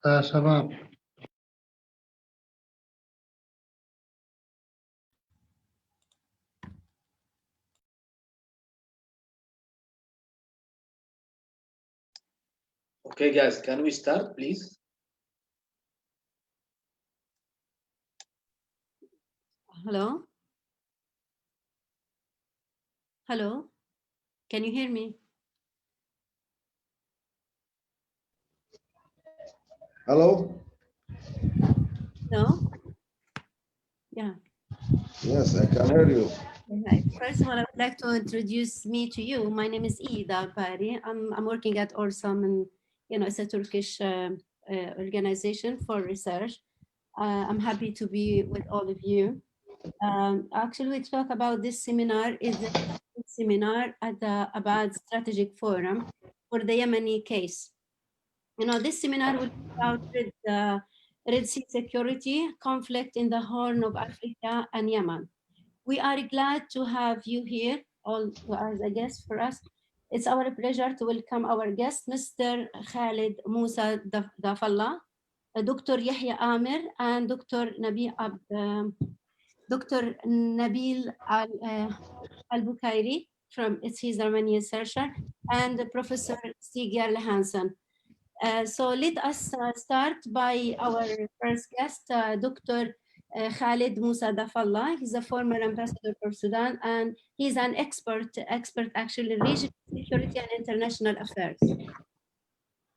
Shabaab. Okay, guys, can we start, please? Hello? Hello? Can you hear me? Hello? No? Yeah. Yes, I can hear you. Right. First of all, I would like to introduce me to you. My name is Bary. I'm working at ORSAM, and it's a Turkish organization for research. I'm happy to be with all of you. Actually, we talk about this seminar is a seminar at the Abad Strategic Forum for the Yemeni case. This seminar will be about Red Sea security, conflict in the Horn of Africa and Yemen. We are glad to have you here, all as a guest for us. It's our pleasure to welcome our guest, Mr. Khalid Musa Dafalla, Dr. Yahia Amer, and Dr. Nabil Albukairi from he's the Yemeni researcher, and Professor Stig Jarle Hansen. So let us start by our first guest, Dr. Khalid Musa Dafalla. He's a former ambassador for Sudan, and he's an expert actually in regional security and international affairs.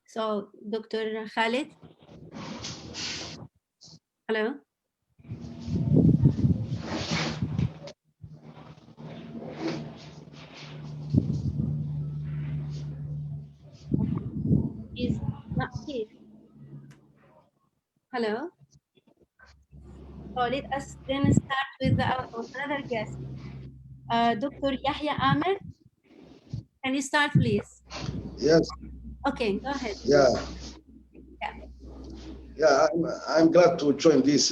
So, Dr. Khalid. Hello. He's not here. Hello. So let us then start with another guest, Dr. Yahia Amer. Can you start, please? Yes. Okay, go ahead. Yeah. Yeah, I'm glad to join this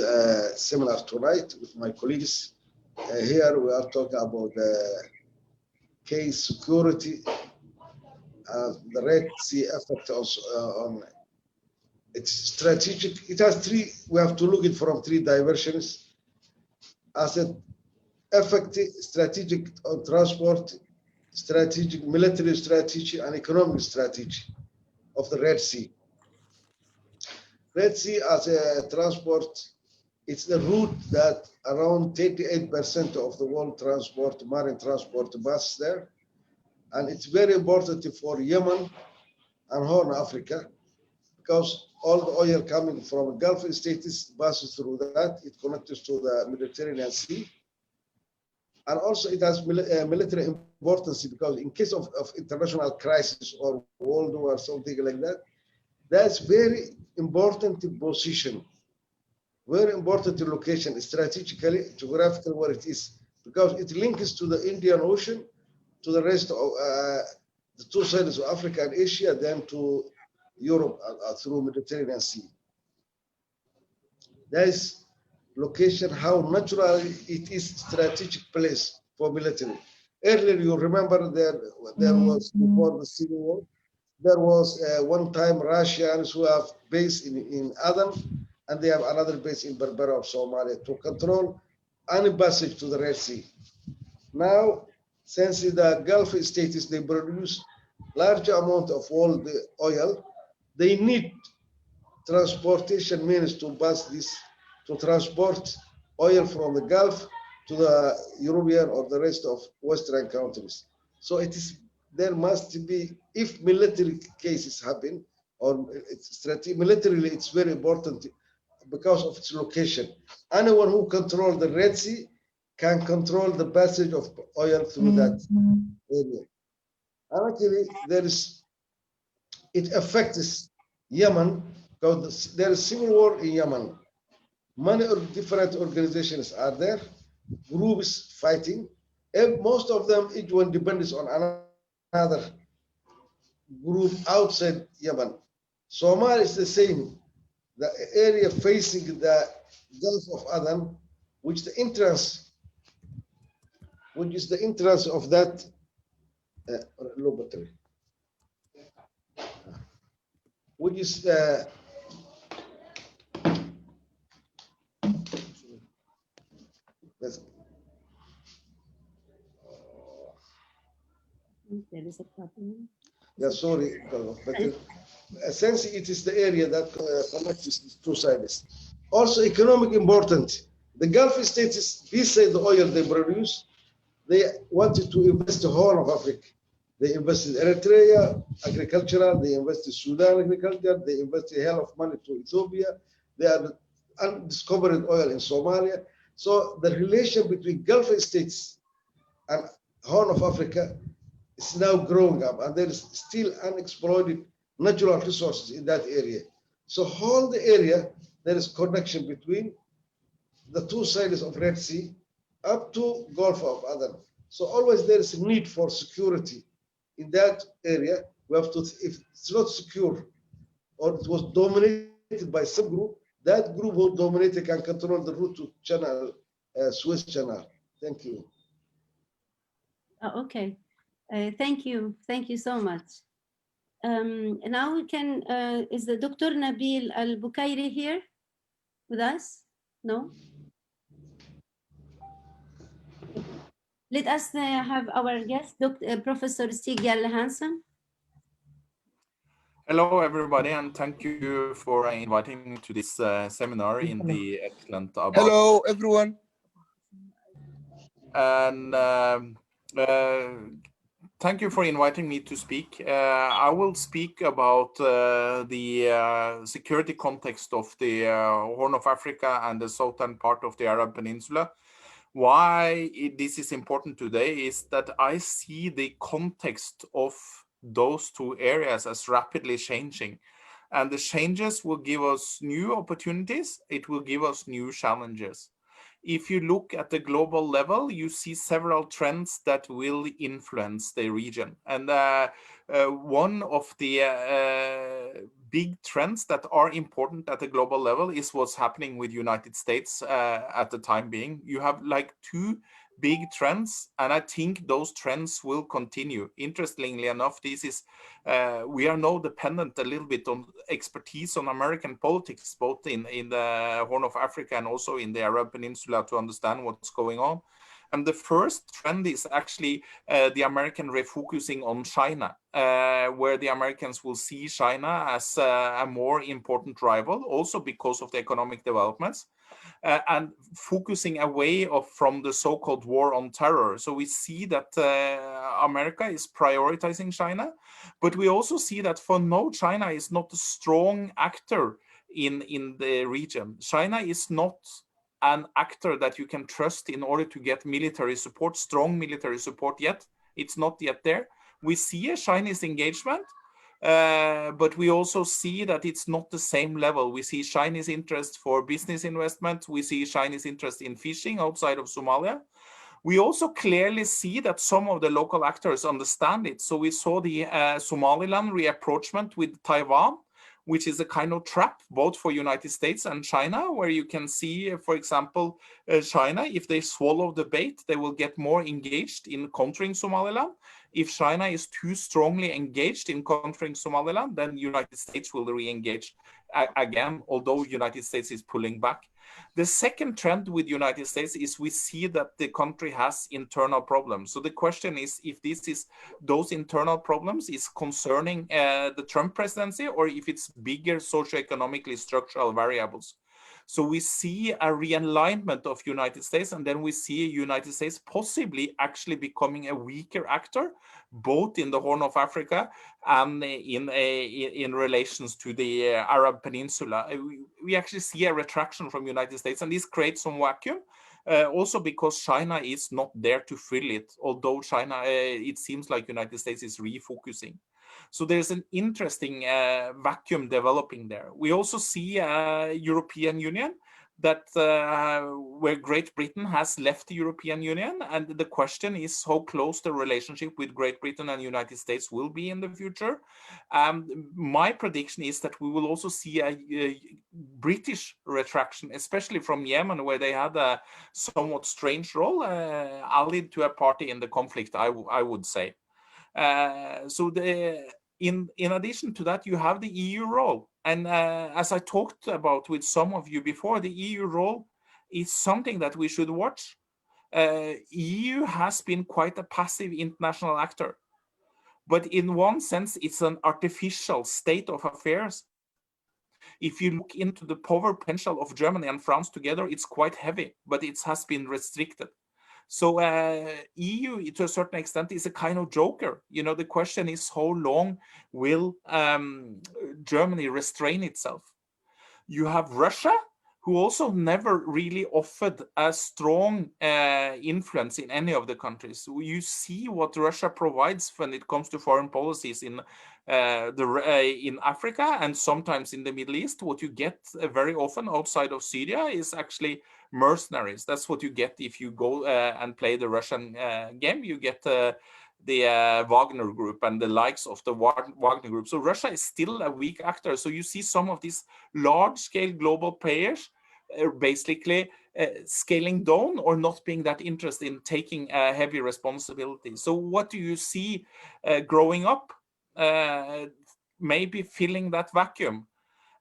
seminar tonight with my colleagues. Here we are talking about case security, the Red Sea effect on its strategic. It has three. We have to look at it from three dimensions: asset, effective, strategic on transport, strategic military strategy, and economic strategy of the Red Sea. Red Sea as a transport, it's the route that around 38% of the world transport, marine transport passes there. And it's very important for Yemen and Horn Africa because all the oil coming from Gulf states passes through that. It connects to the Mediterranean Sea. And also it has military importance because in case of international crisis or world war or something like that, that's very important position, very important location strategically, geographically where it is, because it links to the Indian Ocean, to the rest of the two sides of Africa and Asia, then to Europe through Mediterranean Sea. That is location, how natural it is strategic place for military. Earlier, you remember there was, before the Civil War, there was one time Russians who have base in Aden, and they have another base in Berbera of Somalia to control any passage to the Red Sea. Now, since the Gulf states, they produce large amount of all the oil, they need transportation means to pass this, to transport oil from the Gulf to the European or the rest of Western countries. So it is, there must be, if military cases happen, or it's militarily, it's very important because of its location. Anyone who controls the Red Sea can control the passage of oil through that area. And actually, it affects Yemen because there is civil war in Yemen. Many different organizations are there, groups fighting, and most of them, each one depends on another group outside Yemen. Somalia is the same. The area facing the Gulf of Aden, which is the entrance of that laboratory. which is There is a problem. yeah, sorry, but essentially it is the area that connects these two sides. Also, economic important. The Gulf states, besides the oil they produce, they wanted to invest the whole of Africa. They invested Eritrea, agricultural, they invested Sudan, agriculture, they invested a hell of money to Ethiopia. They are undiscovered oil in Somalia. So the relation between Gulf states and Horn of Africa is now growing up, and there is still unexploited natural resources in that area. So whole the area, there is connection between the two sides of Red Sea up to Gulf of Aden. So always there is a need for security in that area. We have to, if it's not secure or it was dominated by some group, that group will dominate and control the route to Channel, Suez Channel. Thank you. Okay, thank you. Thank you so much. Now we can, is the Dr. Nabil Albukairi here with us? No? Let us have our guest, Professor Stig Jarle Hansen. Hello, everybody, and thank you for inviting me to this seminar in the excellent about. Hello, everyone. And thank you for inviting me to speak. I will speak about the security context of the Horn of Africa and the southern part of the Arab Peninsula. Why this is important today is that I see the context of those two areas as rapidly changing. And the changes will give us new opportunities. It will give us new challenges. If you look at the global level, you see several trends that will influence the region. And one of the big trends that are important at the global level is what's happening with United States at the time being. You have like two big trends, and I think those trends will continue. Interestingly enough, this is we are now dependent a little bit on expertise on American politics, both in the Horn of Africa and also in the Arab Peninsula, to understand what's going on. And the first trend is actually the American refocusing on China, where the Americans will see China as a more important rival, also because of the economic developments. And focusing away from the so-called war on terror. So we see that America is prioritizing China, but we also see that for now, China is not a strong actor in the region. China is not an actor that you can trust in order to get military support, strong military support yet. It's not yet there. We see a Chinese engagement, but we also see that it's not the same level. We see Chinese interest for business investment. We see Chinese interest in fishing outside of Somalia. We also clearly see that some of the local actors understand it. So we saw the Somaliland reapproachment with Taiwan, which is a kind of trap both for United States and China, where you can see, for example, China, if they swallow the bait, they will get more engaged in countering Somaliland. If China is too strongly engaged in countering Somaliland, then United States will re-engage again, although United States is pulling back. The second trend with United States is we see that the country has internal problems. So the question is if those internal problems is concerning the Trump presidency, or if it's bigger socioeconomically structural variables. So we see a realignment of United States, and then we see United States possibly actually becoming a weaker actor, both in the Horn of Africa and in relations to the Arab Peninsula. We actually see a retraction from United States, and this creates some vacuum. Also because China is not there to fill it, although China, it seems like United States is refocusing. So there's an interesting vacuum developing there. We also see European Union that where Great Britain has left the European Union, and the question is how close the relationship with Great Britain and United States will be in the future. My prediction is that we will also see a British retraction, especially from Yemen, where they had a somewhat strange role, allied to a party in the conflict, I would say. So in addition to that, you have the EU role. And as I talked about with some of you before, the EU role is something that we should watch. EU has been quite a passive international actor, but in one sense, it's an artificial state of affairs. If you look into the power potential of Germany and France together, it's quite heavy, but it has been restricted. So EU, to a certain extent, is a kind of joker. The question is, how long will Germany restrain itself? You have Russia, who also never really offered a strong influence in any of the countries. You see what Russia provides when it comes to foreign policies in Africa and sometimes in the Middle East. What you get very often outside of Syria is actually mercenaries. That's what you get if you go and play the Russian game. You get the Wagner Group and the likes of the Wagner Group. So Russia is still a weak actor. So you see some of these large-scale global players basically scaling down or not being that interested in taking heavy responsibility. So what do you see growing up? Maybe filling that vacuum.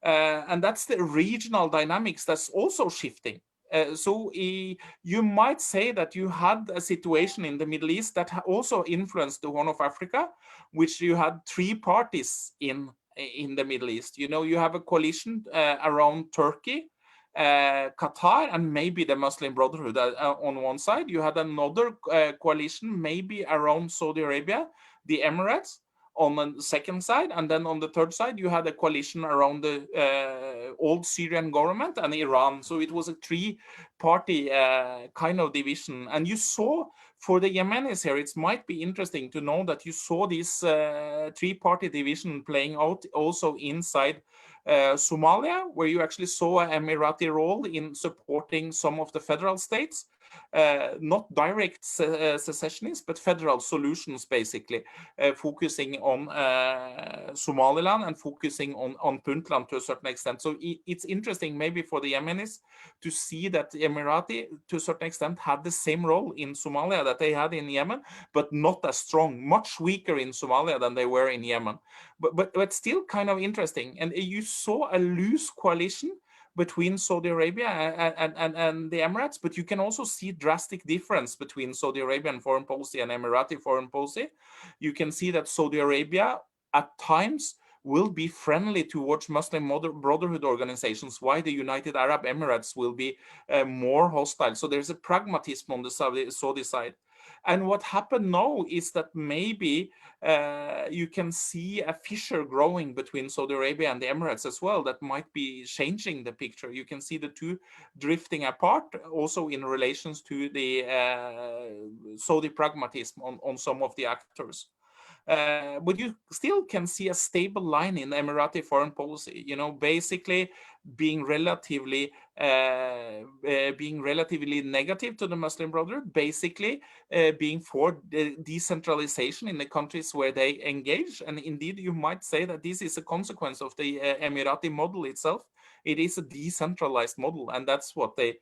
And that's the regional dynamics that's also shifting. So you might say that you had a situation in the Middle East that also influenced the Horn of Africa, which you had three parties in the Middle East. You have a coalition around Turkey, Qatar, and maybe the Muslim Brotherhood on one side. You had another coalition maybe around Saudi Arabia, the Emirates, on the second side, and then on the third side you had a coalition around the old Syrian government and Iran. So it was a three-party kind of division. And you saw for the Yemenis here, it might be interesting to know that you saw this three-party division playing out also inside Somalia, where you actually saw an Emirati role in supporting some of the federal states. Not direct secessionists, but federal solutions, basically, focusing on Somaliland and focusing on Puntland to a certain extent. So it's interesting maybe for the Yemenis to see that the Emirati, to a certain extent, had the same role in Somalia that they had in Yemen, but not as strong, much weaker in Somalia than they were in Yemen. But still kind of interesting. And you saw a loose coalition between Saudi Arabia and the Emirates, but you can also see drastic difference between Saudi Arabian foreign policy and Emirati foreign policy. You can see that Saudi Arabia at times will be friendly towards Muslim Brotherhood organizations, while the United Arab Emirates will be more hostile. So there's a pragmatism on the Saudi side. And what happened now is that maybe you can see a fissure growing between Saudi Arabia and the Emirates as well that might be changing the picture. You can see the two drifting apart also in relations to the Saudi pragmatism on some of the actors. But you still can see a stable line in Emirati foreign policy, basically being relatively negative to the Muslim Brotherhood, basically being for the decentralization in the countries where they engage. And indeed, you might say that this is a consequence of the Emirati model itself. It is a decentralized model, and that's what they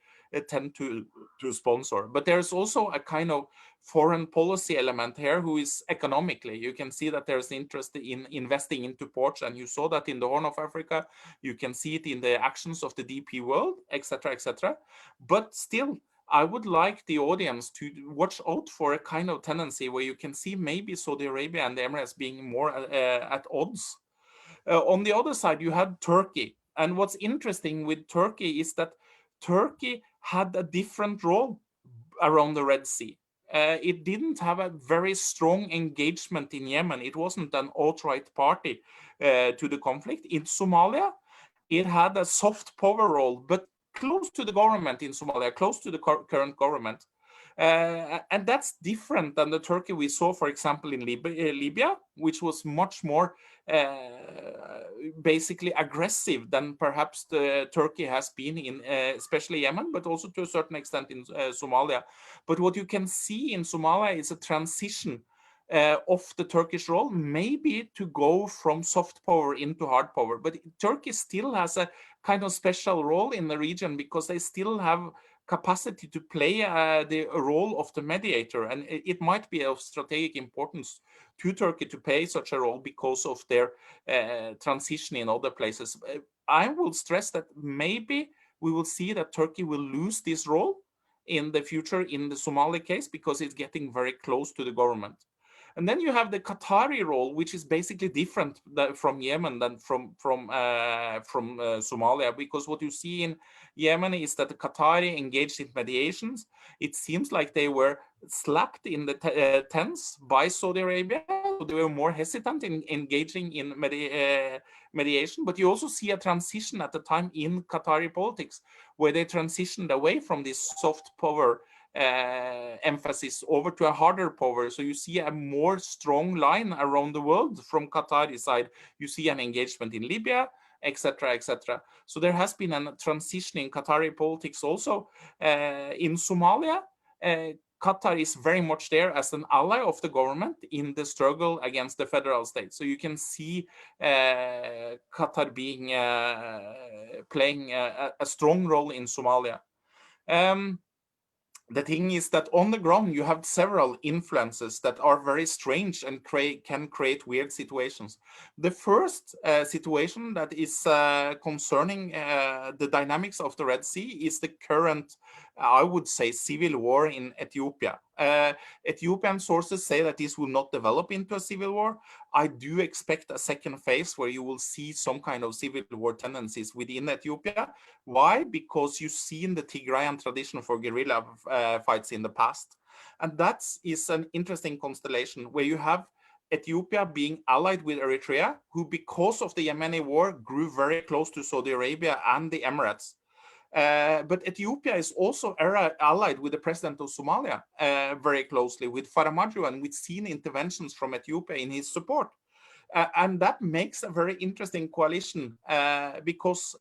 tend to sponsor. But there's also a kind of foreign policy element here who is economically. You can see that there's interest in investing into ports, and you saw that in the Horn of Africa. You can see it in the actions of the DP World, etc., etc. But still, I would like the audience to watch out for a kind of tendency where you can see maybe Saudi Arabia and the Emirates being more at odds. On the other side, you had Turkey. And what's interesting with Turkey is that Turkey had a different role around the Red Sea. It didn't have a very strong engagement in Yemen. It wasn't an outright party to the conflict. In Somalia, it had a soft power role, but close to the government in Somalia, close to the current government. And that's different than the Turkey we saw, for example, in Libya, which was much more basically aggressive than perhaps the Turkey has been in, especially Yemen, but also to a certain extent in Somalia. But what you can see in Somalia is a transition of the Turkish role, maybe to go from soft power into hard power. But Turkey still has a kind of special role in the region because they still have capacity to play the role of the mediator, and it might be of strategic importance to Turkey to play such a role because of their transition in other places. I will stress that maybe we will see that Turkey will lose this role in the future in the Somali case because it's getting very close to the government. And then you have the Qatari role, which is basically different from Yemen than from Somalia, because what you see in Yemen is that the Qatari engaged in mediations. It seems like they were slapped in the tents by Saudi Arabia, so they were more hesitant in engaging in mediation. But you also see a transition at the time in Qatari politics, where they transitioned away from this soft power emphasis over to a harder power. So you see a more strong line around the world from Qatari side. You see an engagement in Libya, etc., etc. So there has been a transition in Qatari politics also. In Somalia, Qatar is very much there as an ally of the government in the struggle against the federal state. So you can see Qatar being playing a strong role in Somalia. The thing is that on the ground, you have several influences that are very strange and can create weird situations. The first situation that is concerning the dynamics of the Red Sea is the current, I would say, civil war in Ethiopia. Ethiopian sources say that this will not develop into a civil war. I do expect a second phase where you will see some kind of civil war tendencies within Ethiopia. Why? Because you see in the Tigrayan tradition for guerrilla fights in the past. And that is an interesting constellation where you have Ethiopia being allied with Eritrea, who because of the Yemeni war grew very close to Saudi Arabia and the Emirates. But Ethiopia is also allied with the president of Somalia very closely, with Faramajo, and we've seen interventions from Ethiopia in his support. And that makes a very interesting coalition because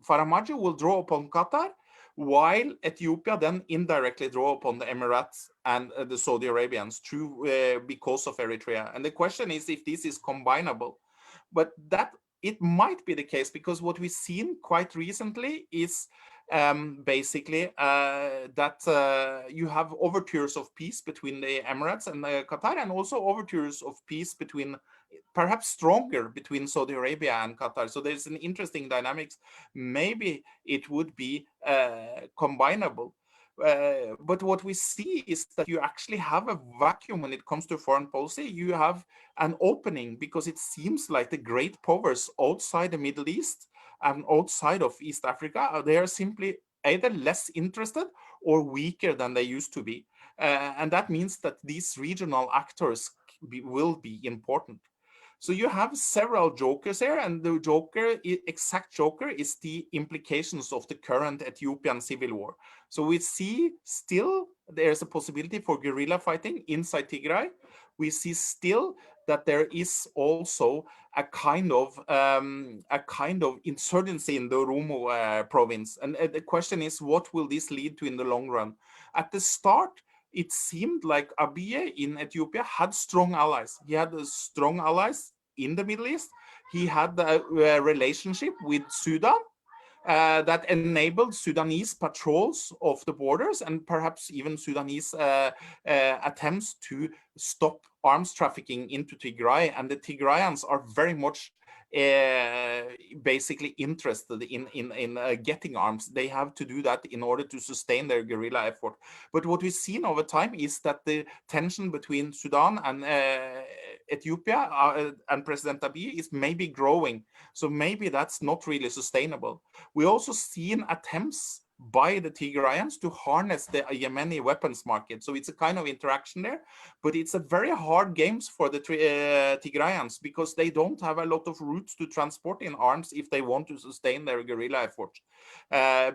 Faramajo will draw upon Qatar, while Ethiopia then indirectly draw upon the Emirates and the Saudi Arabians through because of Eritrea. And the question is if this is combinable. But that it might be the case, because what we've seen quite recently is basically that you have overtures of peace between the Emirates and Qatar, and also overtures of peace between, perhaps stronger, between Saudi Arabia and Qatar. So there's an interesting dynamics. Maybe it would be combinable. But what we see is that you actually have a vacuum when it comes to foreign policy. You have an opening because it seems like the great powers outside the Middle East and outside of East Africa, they are simply either less interested or weaker than they used to be. And that means that these regional actors will be important. So you have several jokers here, and the exact joker is the implications of the current Ethiopian civil war. So we see still there's a possibility for guerrilla fighting inside Tigray. We see still that there is also a kind of insurgency in the Oromo province. And the question is, what will this lead to in the long run? At the start, it seemed like Abiy in Ethiopia had strong allies. He had strong allies in the Middle East. He had a relationship with Sudan that enabled Sudanese patrols of the borders, and perhaps even Sudanese attempts to stop arms trafficking into Tigray. And the Tigrayans are very much basically interested in getting arms. They have to do that in order to sustain their guerrilla effort. But what we've seen over time is that the tension between Sudan and Ethiopia and President Abiy is maybe growing. So maybe that's not really sustainable. We also seen attempts by the Tigrayans to harness the Yemeni weapons market. So it's a kind of interaction there, but it's a very hard games for the Tigrayans because they don't have a lot of routes to transport in arms if they want to sustain their guerrilla effort.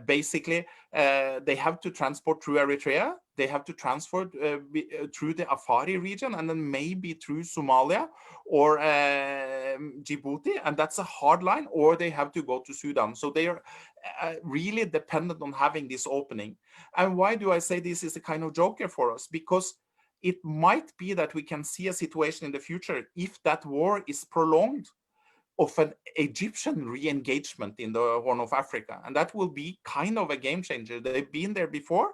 Basically, they have to transport through Eritrea, they have to transport through the Afari region, and then maybe through Somalia or Djibouti, and that's a hard line, or they have to go to Sudan. So they are really dependent on having this opening. And why do I say this is a kind of joker for us? Because it might be that we can see a situation in the future, if that war is prolonged, of an Egyptian re-engagement in the Horn of Africa. And that will be kind of a game changer. They've been there before,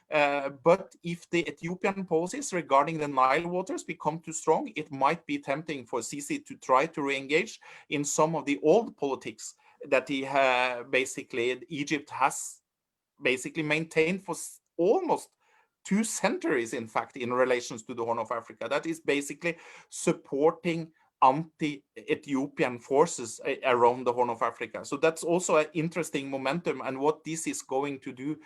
but if the Ethiopian policies regarding the Nile waters become too strong, it might be tempting for Sisi to try to re-engage in some of the old politics that basically Egypt has basically maintained for almost 2 centuries, in fact, in relations to the Horn of Africa. That is basically supporting anti-Ethiopian forces around the Horn of Africa. So that's also an interesting momentum, and what this is going to do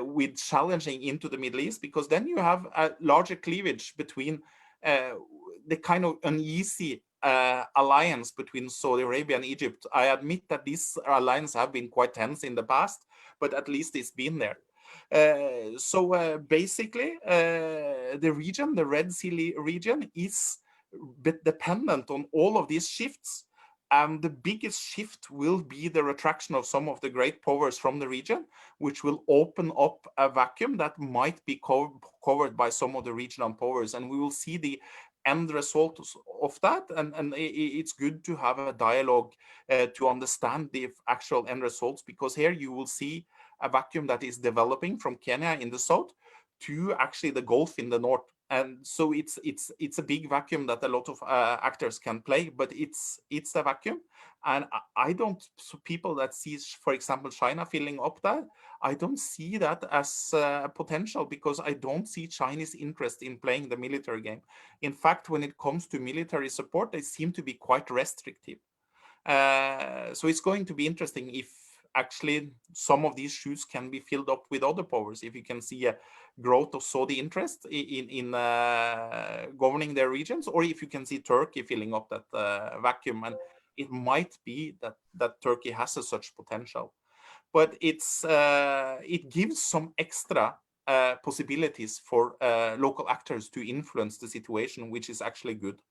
with challenging into the Middle East, because then you have a larger cleavage between the kind of uneasy alliance between Saudi Arabia and Egypt. I admit that this alliance have been quite tense in the past, but at least it's been there. So basically, the region, the Red Sea region, is dependent on all of these shifts. And the biggest shift will be the retraction of some of the great powers from the region, which will open up a vacuum that might be covered by some of the regional powers. And we will see the end result of that. And it's good to have a dialogue to understand the actual end results, because here you will see a vacuum that is developing from Kenya in the south to actually the Gulf in the north. And so it's a big vacuum that a lot of actors can play, but it's a vacuum. And I don't, so people that see, for example, China filling up that, I don't see that as potential, because I don't see Chinese interest in playing the military game. In fact, when it comes to military support, they seem to be quite restrictive. So it's going to be interesting if actually some of these shoes can be filled up with other powers, if you can see a growth of Saudi interest in governing their regions, or if you can see Turkey filling up that vacuum. And it might be that Turkey has such potential, but it gives some extra possibilities for local actors to influence the situation, which is actually good.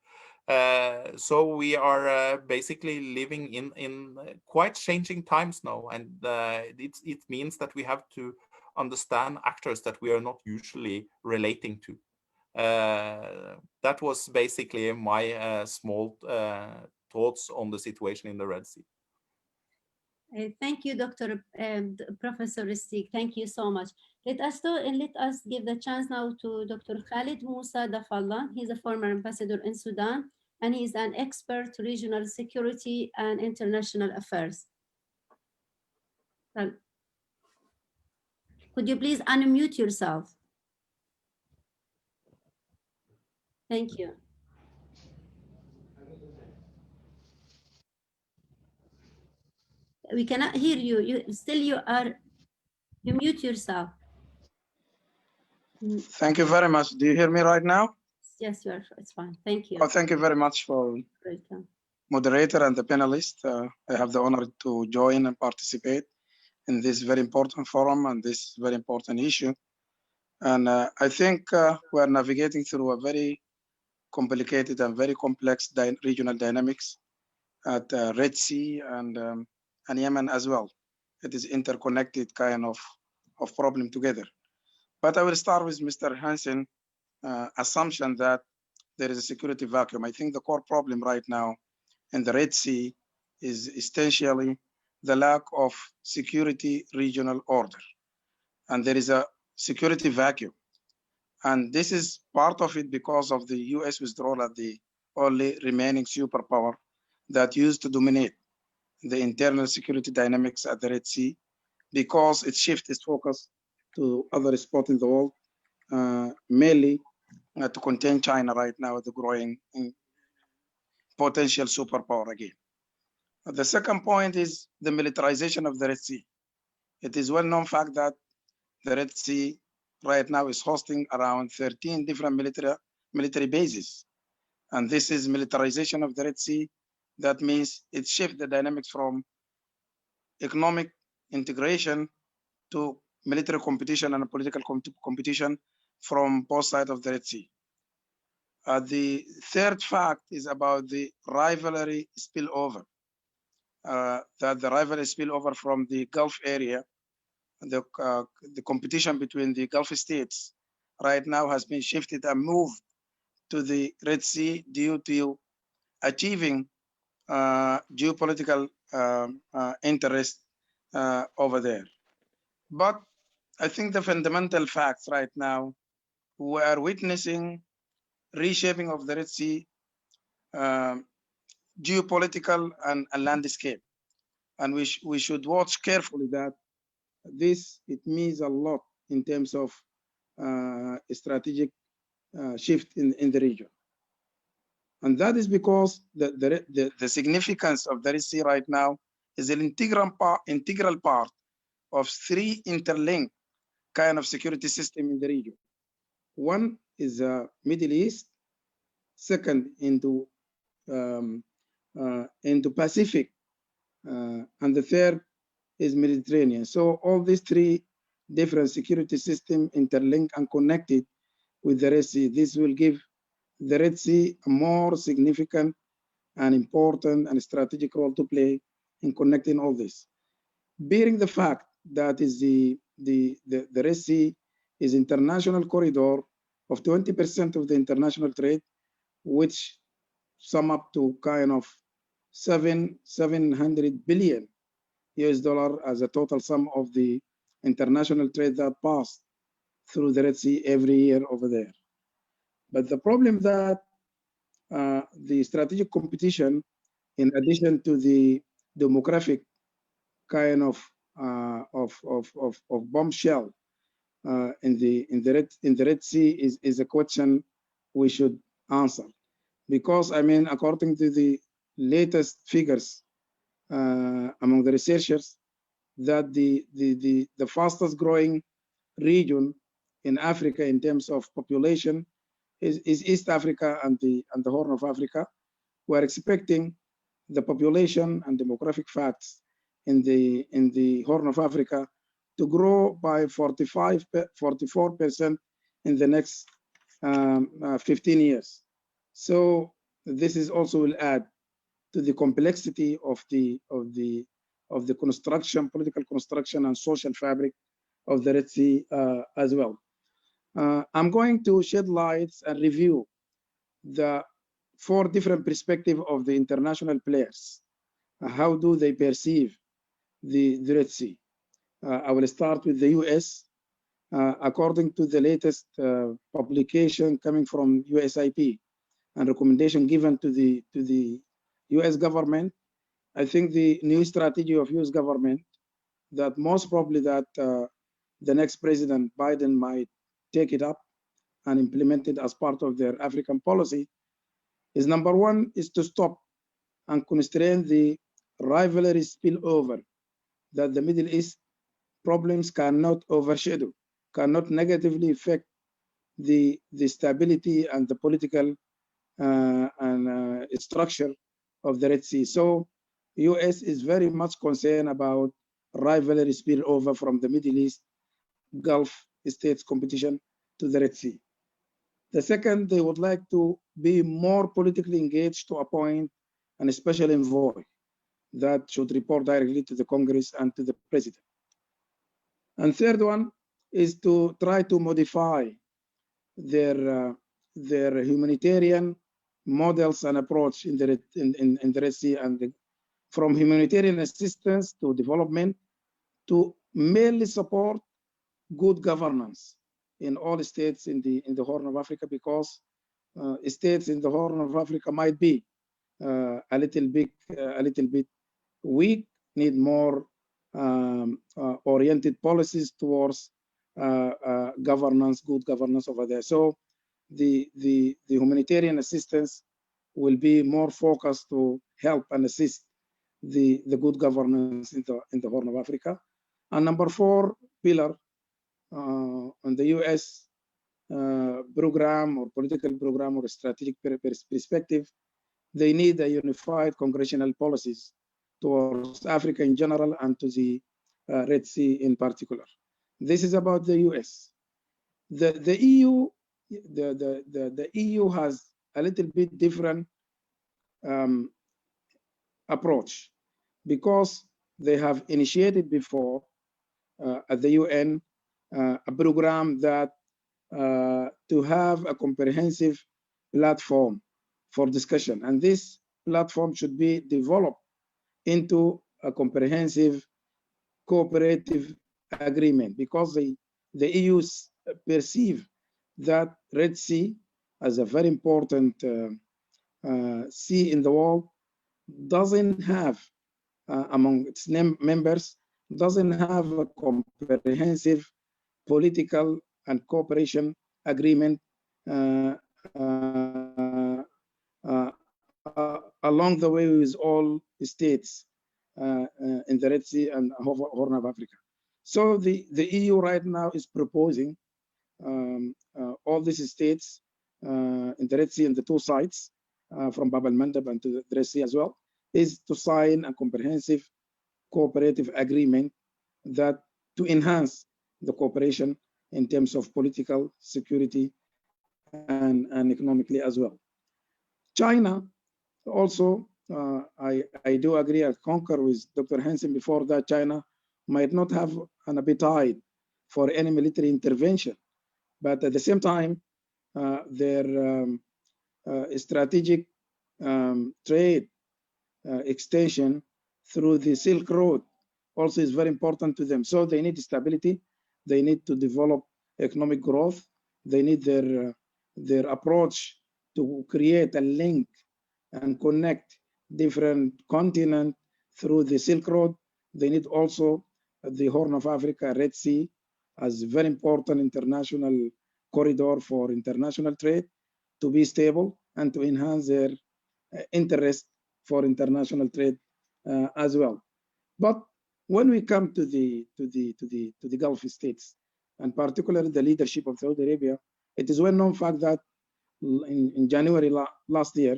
So we are basically living in quite changing times now, and it means that we have to understand actors that we are not usually relating to. That was basically my small thoughts on the situation in the Red Sea. Thank you, Professor Stig. Thank you so much. Let us give the chance now to Dr. Khalid Musa Dafalla. He's a former ambassador in Sudan, and he's an expert regional security and international affairs. Well, could you please unmute yourself? Thank you. We cannot hear you. You mute yourself. Thank you very much. Do you hear me right now? Yes, you are. It's fine. Thank you. Oh, thank you very much for moderator and the panelists. I have the honor to join and participate in this very important forum and this very important issue. And I think we are navigating through a very complicated and very complex regional dynamics at Red Sea and Yemen as well. It is interconnected kind of problem together. But I will start with Mr. Hansen assumption that there is a security vacuum. I think the core problem right now in the Red Sea is essentially the lack of security regional order. And there is a security vacuum. And this is part of it because of the US withdrawal as the only remaining superpower that used to dominate the internal security dynamics at the Red Sea, because it shifted its focus to other spots in the world, mainly to contain China right now, the growing potential superpower again. The second point is the militarization of the Red Sea. It is well known fact that the Red Sea right now is hosting around 13 different military bases. And this is militarization of the Red Sea. That means it shifts the dynamics from economic integration to military competition and political competition from both sides of the Red Sea. The third fact is about the rivalry spillover. That the rivalry spillover from the Gulf area, the competition between the Gulf states right now has been shifted and moved to the Red Sea due to achieving geopolitical interest over there. But I think the fundamental facts right now, we are witnessing reshaping of the Red Sea geopolitical and landscape. And we should watch carefully that it means a lot in terms of strategic shift in the region. And that is because the significance of the Red Sea right now is an integral part of three interlinked kind of security system in the region. One is Middle East, second into Pacific, and the third is Mediterranean. So all these three different security systems interlinked and connected with the Red Sea. This will give the Red Sea a more significant and important and strategic role to play in connecting all this. Bearing the fact that is the Red Sea is international corridor of 20% of the international trade, which sum up to kind of 700 billion US dollar as a total sum of the international trade that passed through the Red Sea every year over there. But the problem that the strategic competition, in addition to the demographic kind of bombshell in the Red Sea is a question we should answer, because I mean, according to the latest figures among the researchers, that the fastest growing region in Africa in terms of population is East Africa and the Horn of Africa. We're expecting the population and demographic facts in the Horn of Africa to grow by 44% in the next 15 years. So this is also will add to the complexity of the construction, political construction and social fabric of the Red Sea as well. I'm going to shed lights and review the 4 different perspectives of the international players. How do they perceive the Red Sea? I will start with the US. According to the latest publication coming from USIP and recommendation given to the US government, I think the new strategy of US government that most probably that the next President Biden might take it up and implement it as part of their African policy is number 1 is to stop and constrain the rivalry spillover that the Middle East problems cannot overshadow, cannot negatively affect the stability and the political structure of the Red Sea. So US is very much concerned about rivalry spillover from the Middle East Gulf states competition to the Red Sea. The second, they would like to be more politically engaged to appoint a special envoy that should report directly to the Congress and to the President. And third one is to try to modify their humanitarian models and approach in the Red Sea, and from humanitarian assistance to development to mainly support good governance in all states in the Horn of Africa, because states in the Horn of Africa might be a little bit weak, need more oriented policies towards governance, good governance over there. So the humanitarian assistance will be more focused to help and assist the good governance in the Horn of Africa. And number 4 pillar on the US program or political program or strategic perspective, they need a unified congressional policies towards Africa in general and to the Red Sea in particular. This is about the US. The EU, the EU has a little bit different approach, because they have initiated before at the UN a program that to have a comprehensive platform for discussion. And this platform should be developed into a comprehensive cooperative agreement, because the EU perceive that Red Sea as a very important sea in the world, doesn't have among its members, doesn't have a comprehensive political and cooperation agreement along the way with all states in the Red Sea and Horn of Africa. So the EU right now is proposing all these states in the Red Sea and the two sides, from Bab al-Mandab and to the Red Sea as well, is to sign a comprehensive cooperative agreement that to enhance the cooperation in terms of political security and economically as well. China also, I do agree, I concur with Dr. Hansen before that China might not have an appetite for any military intervention, but at the same time, their strategic trade extension through the Silk Road also is very important to them. So they need stability, they need to develop economic growth, they need their approach to create a link and connect different continents through the Silk Road. They need also the Horn of Africa, Red Sea, as very important international corridor for international trade to be stable and to enhance their interest for international trade as well. But when we come to the Gulf states, and particularly the leadership of Saudi Arabia, it is well-known fact that in January last year,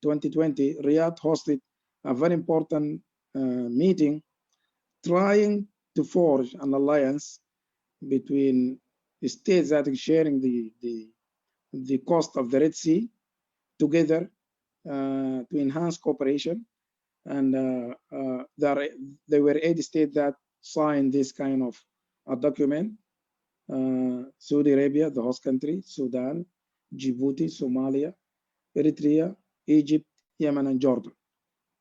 2020, Riyadh hosted a very important meeting trying to forge an alliance between the states that are sharing the coast of the Red Sea together to enhance cooperation. And there were 8 states that signed this kind of a document. Saudi Arabia, the host country, Sudan, Djibouti, Somalia, Eritrea, Egypt, Yemen, and Jordan.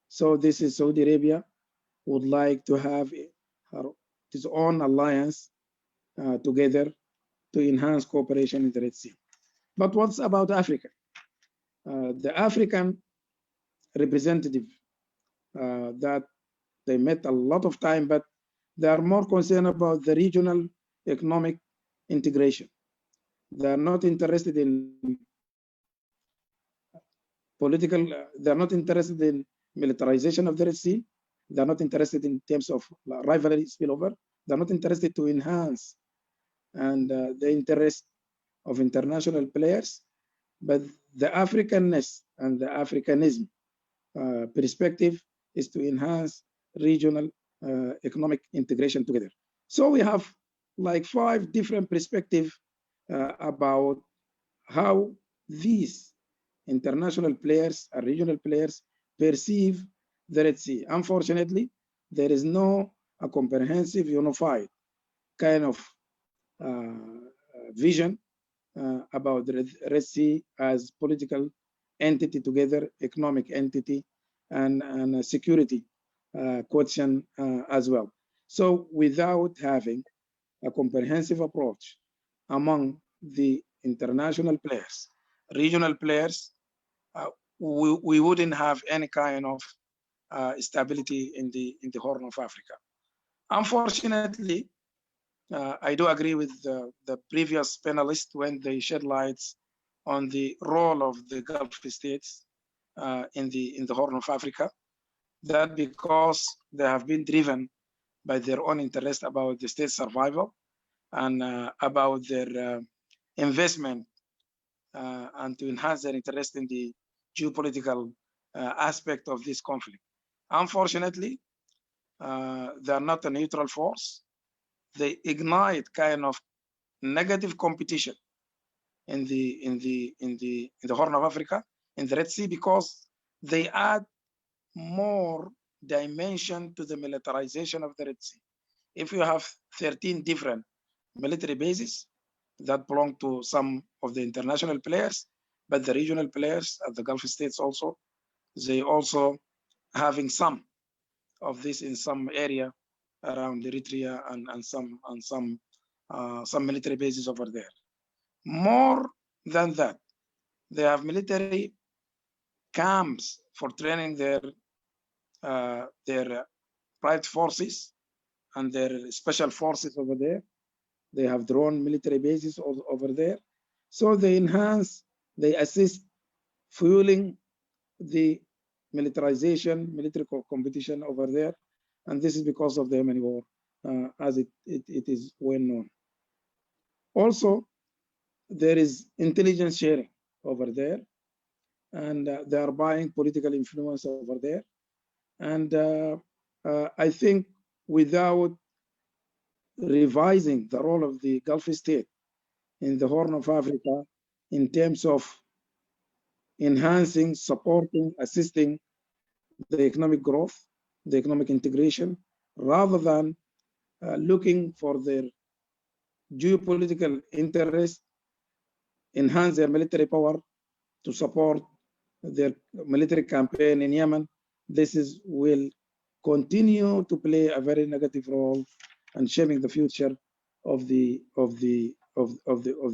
So this is Saudi Arabia would like to have its own alliance together to enhance cooperation in the Red Sea. But what's about Africa? The African representative that they met a lot of time, but they are more concerned about the regional economic integration. They are not interested in political, they are not interested in militarization of the Red Sea. They are not interested in terms of rivalry spillover. They are not interested to enhance and the interest of international players, but the Africanness and the Africanism perspective is to enhance regional economic integration together. So we have like 5 different perspectives about how these international players and regional players perceive the Red Sea. Unfortunately, there is no a comprehensive, unified kind of vision about the Red Sea as political entity together, economic entity, and a security question as well. So without having a comprehensive approach among the international players, regional players, we wouldn't have any kind of stability in the Horn of Africa. Unfortunately, I do agree with the previous panelists when they shed lights on the role of the Gulf states in the Horn of Africa, that because they have been driven by their own interest about the state's survival and about their investment and to enhance their interest in the geopolitical aspect of this conflict. Unfortunately, they are not a neutral force. They ignite kind of negative competition in the Horn of Africa, in the Red Sea, because they add more dimension to the militarization of the Red Sea. If you have 13 different military bases that belong to some of the international players, but the regional players at the Gulf states also They also having some of this in some area around Eritrea and some military bases over there. More than that, they have military camps for training their private forces and their special forces over there. They have drone military bases over there. So they enhance, they assist fueling the militarization, military competition over there. And this is because of the Yemeni War, as it is well known. Also, there is intelligence sharing over there, and they are buying political influence over there. And I think without revising the role of the Gulf state in the Horn of Africa in terms of enhancing, supporting, assisting the economic growth, the economic integration, rather than looking for their geopolitical interest, enhance their military power to support their military campaign in Yemen. This will continue to play a very negative role in shaping the future of the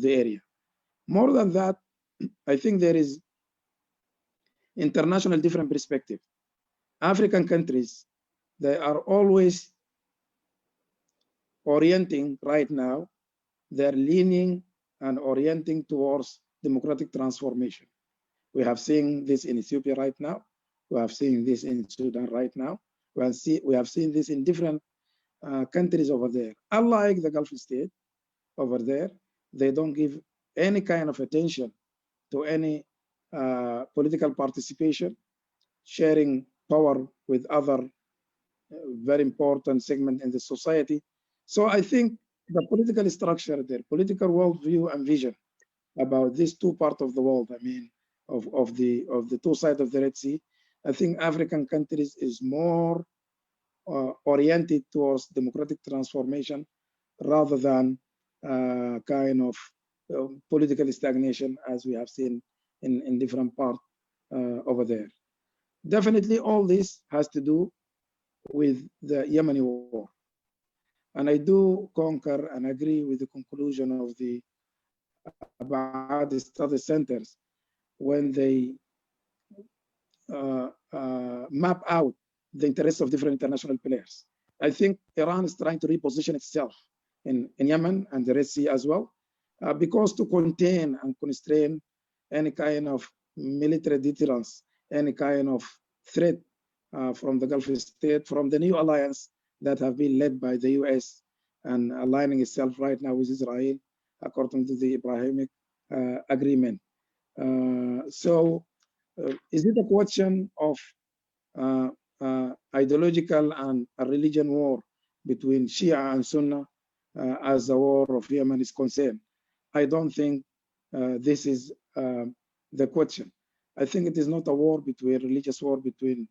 area. More than that, I think there is international different perspective. African countries, they are always orienting right now, they're leaning and orienting towards democratic transformation. We have seen this in Ethiopia right now. We have seen this in Sudan right now. We have seen this in different countries over there. Unlike the Gulf state over there, they don't give any kind of attention to any political participation, sharing power with other very important segment in the society. So I think the political structure, their political worldview and vision about these two parts of the world, I mean, of the two sides of the Red Sea, I think African countries is more oriented towards democratic transformation rather than kind of political stagnation as we have seen in different parts over there. Definitely all this has to do with the Yemeni war. And I do concur and agree with the conclusion of the Abad study centers when they map out the interests of different international players. I think Iran is trying to reposition itself in Yemen and the Red Sea as well, because to contain and constrain any kind of military deterrence, any kind of threat from the Gulf state, from the new alliance that have been led by the US and aligning itself right now with Israel, according to the Abrahamic agreement. So is it a question of ideological and a religion war between Shia and Sunni as the war of Yemen is concerned? I don't think this is the question. I think it is not a war between religious war between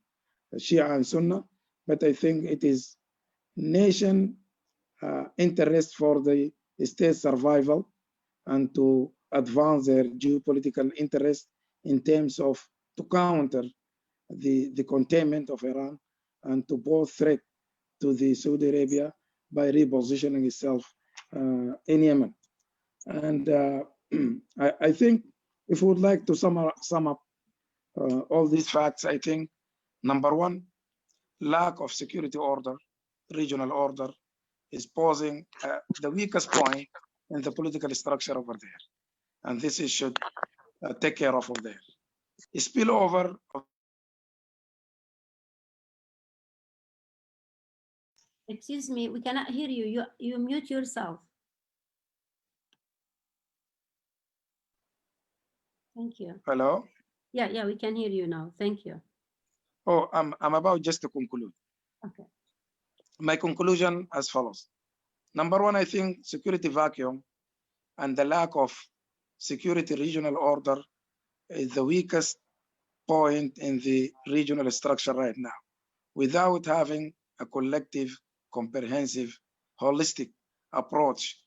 Shia and Sunni, but I think it is nation interest for the state survival and to advance their geopolitical interest in terms of to counter the containment of Iran and to both threat to the Saudi Arabia by repositioning itself in Yemen. And I think if we would like to sum up all these facts, I think number one, lack of security order, regional order, is posing the weakest point in the political structure over there. And this is should take care of over there. A spillover of Excuse me, we cannot hear you. You mute yourself. Thank you. Hello? Yeah, we can hear you now. Thank you. Oh, I'm about just to conclude. Okay. My conclusion as follows. Number one, I think security vacuum and the lack of security regional order is the weakest point in the regional structure right now. Without having a collective, comprehensive, holistic approach.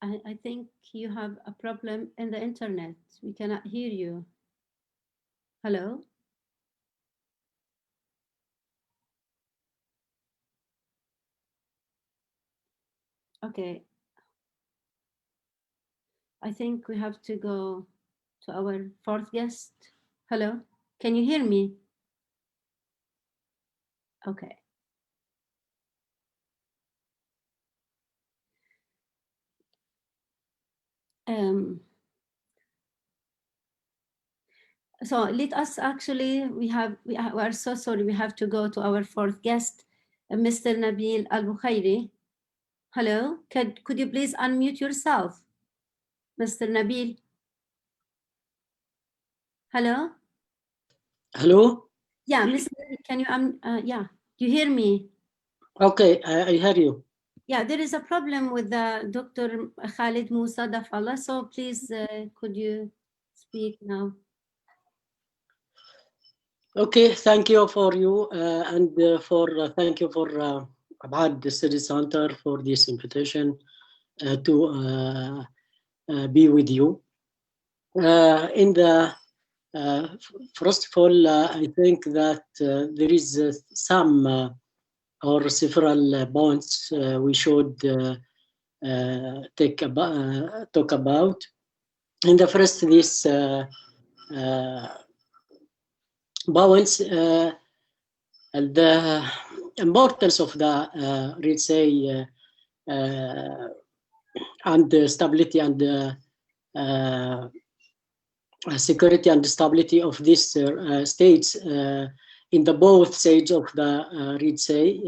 I think you have a problem in the internet. We cannot hear you. Hello? Okay. I think we have to go to our fourth guest. Hello? Can you hear me? Okay. So let us actually, we are so sorry, we have to go to our fourth guest, Mr. Nabil Albukairi. Hello, could you please unmute yourself, Mr. Nabil? Hello? Hello? Yeah, Mr. Nabil, can you, yeah, you hear me? Okay, I hear you. Yeah, there is a problem with the Dr. Khalid Musa Dafalla, so please, could you speak now? Okay, thank you for you and thank you for Abad Study Center for this invitation to be with you. First of all, I think that there is some or several points we should talk about. In the first, this balance, the importance of the, let's say, and stability and security and stability of these states in the both sides of the, let's say,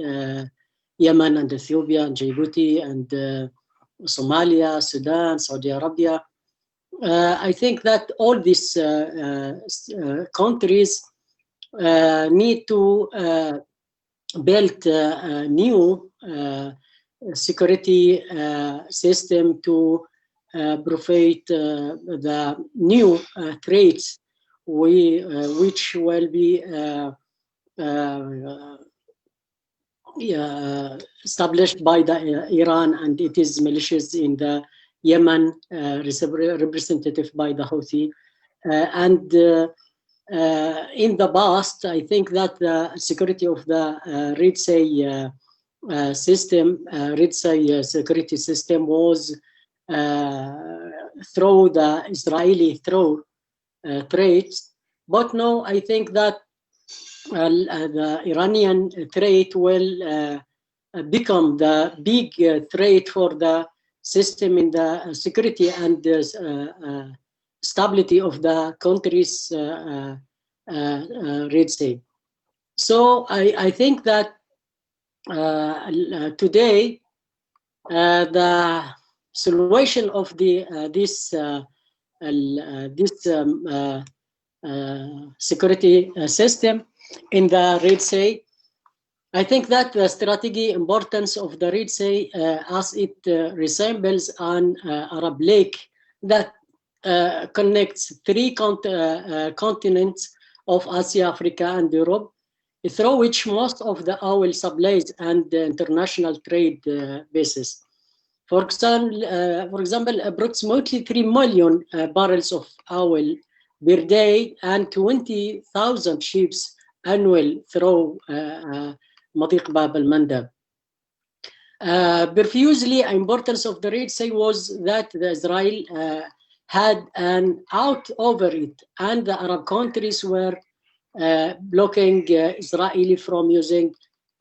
Yemen and Ethiopia and Djibouti and Somalia, Sudan, Saudi Arabia. I think that all these countries need to build a new security system to provide the new threats which will be established by the Iran and its militias in the Yemen, represented by the Houthi. And in the past, I think that the security of the Red Sea system, Red Sea security system was through the Israeli threats. But now I think that the Iranian threat will become the big threat for the system in the security and stability of the country's Red Sea. So I think that today the solution of this security system in the Red Sea, I think that the strategic importance of the Red Sea as it resembles an Arab lake that connects three continents of Asia, Africa, and Europe, through which most of the oil supplies and the international trade bases. For example, approximately 3 million barrels of oil per day and 20,000 ships annual through Madiq Bab al-Mandab. Previously, importance of the Red Sea was that the Israel had an out over it, and the Arab countries were blocking Israeli from using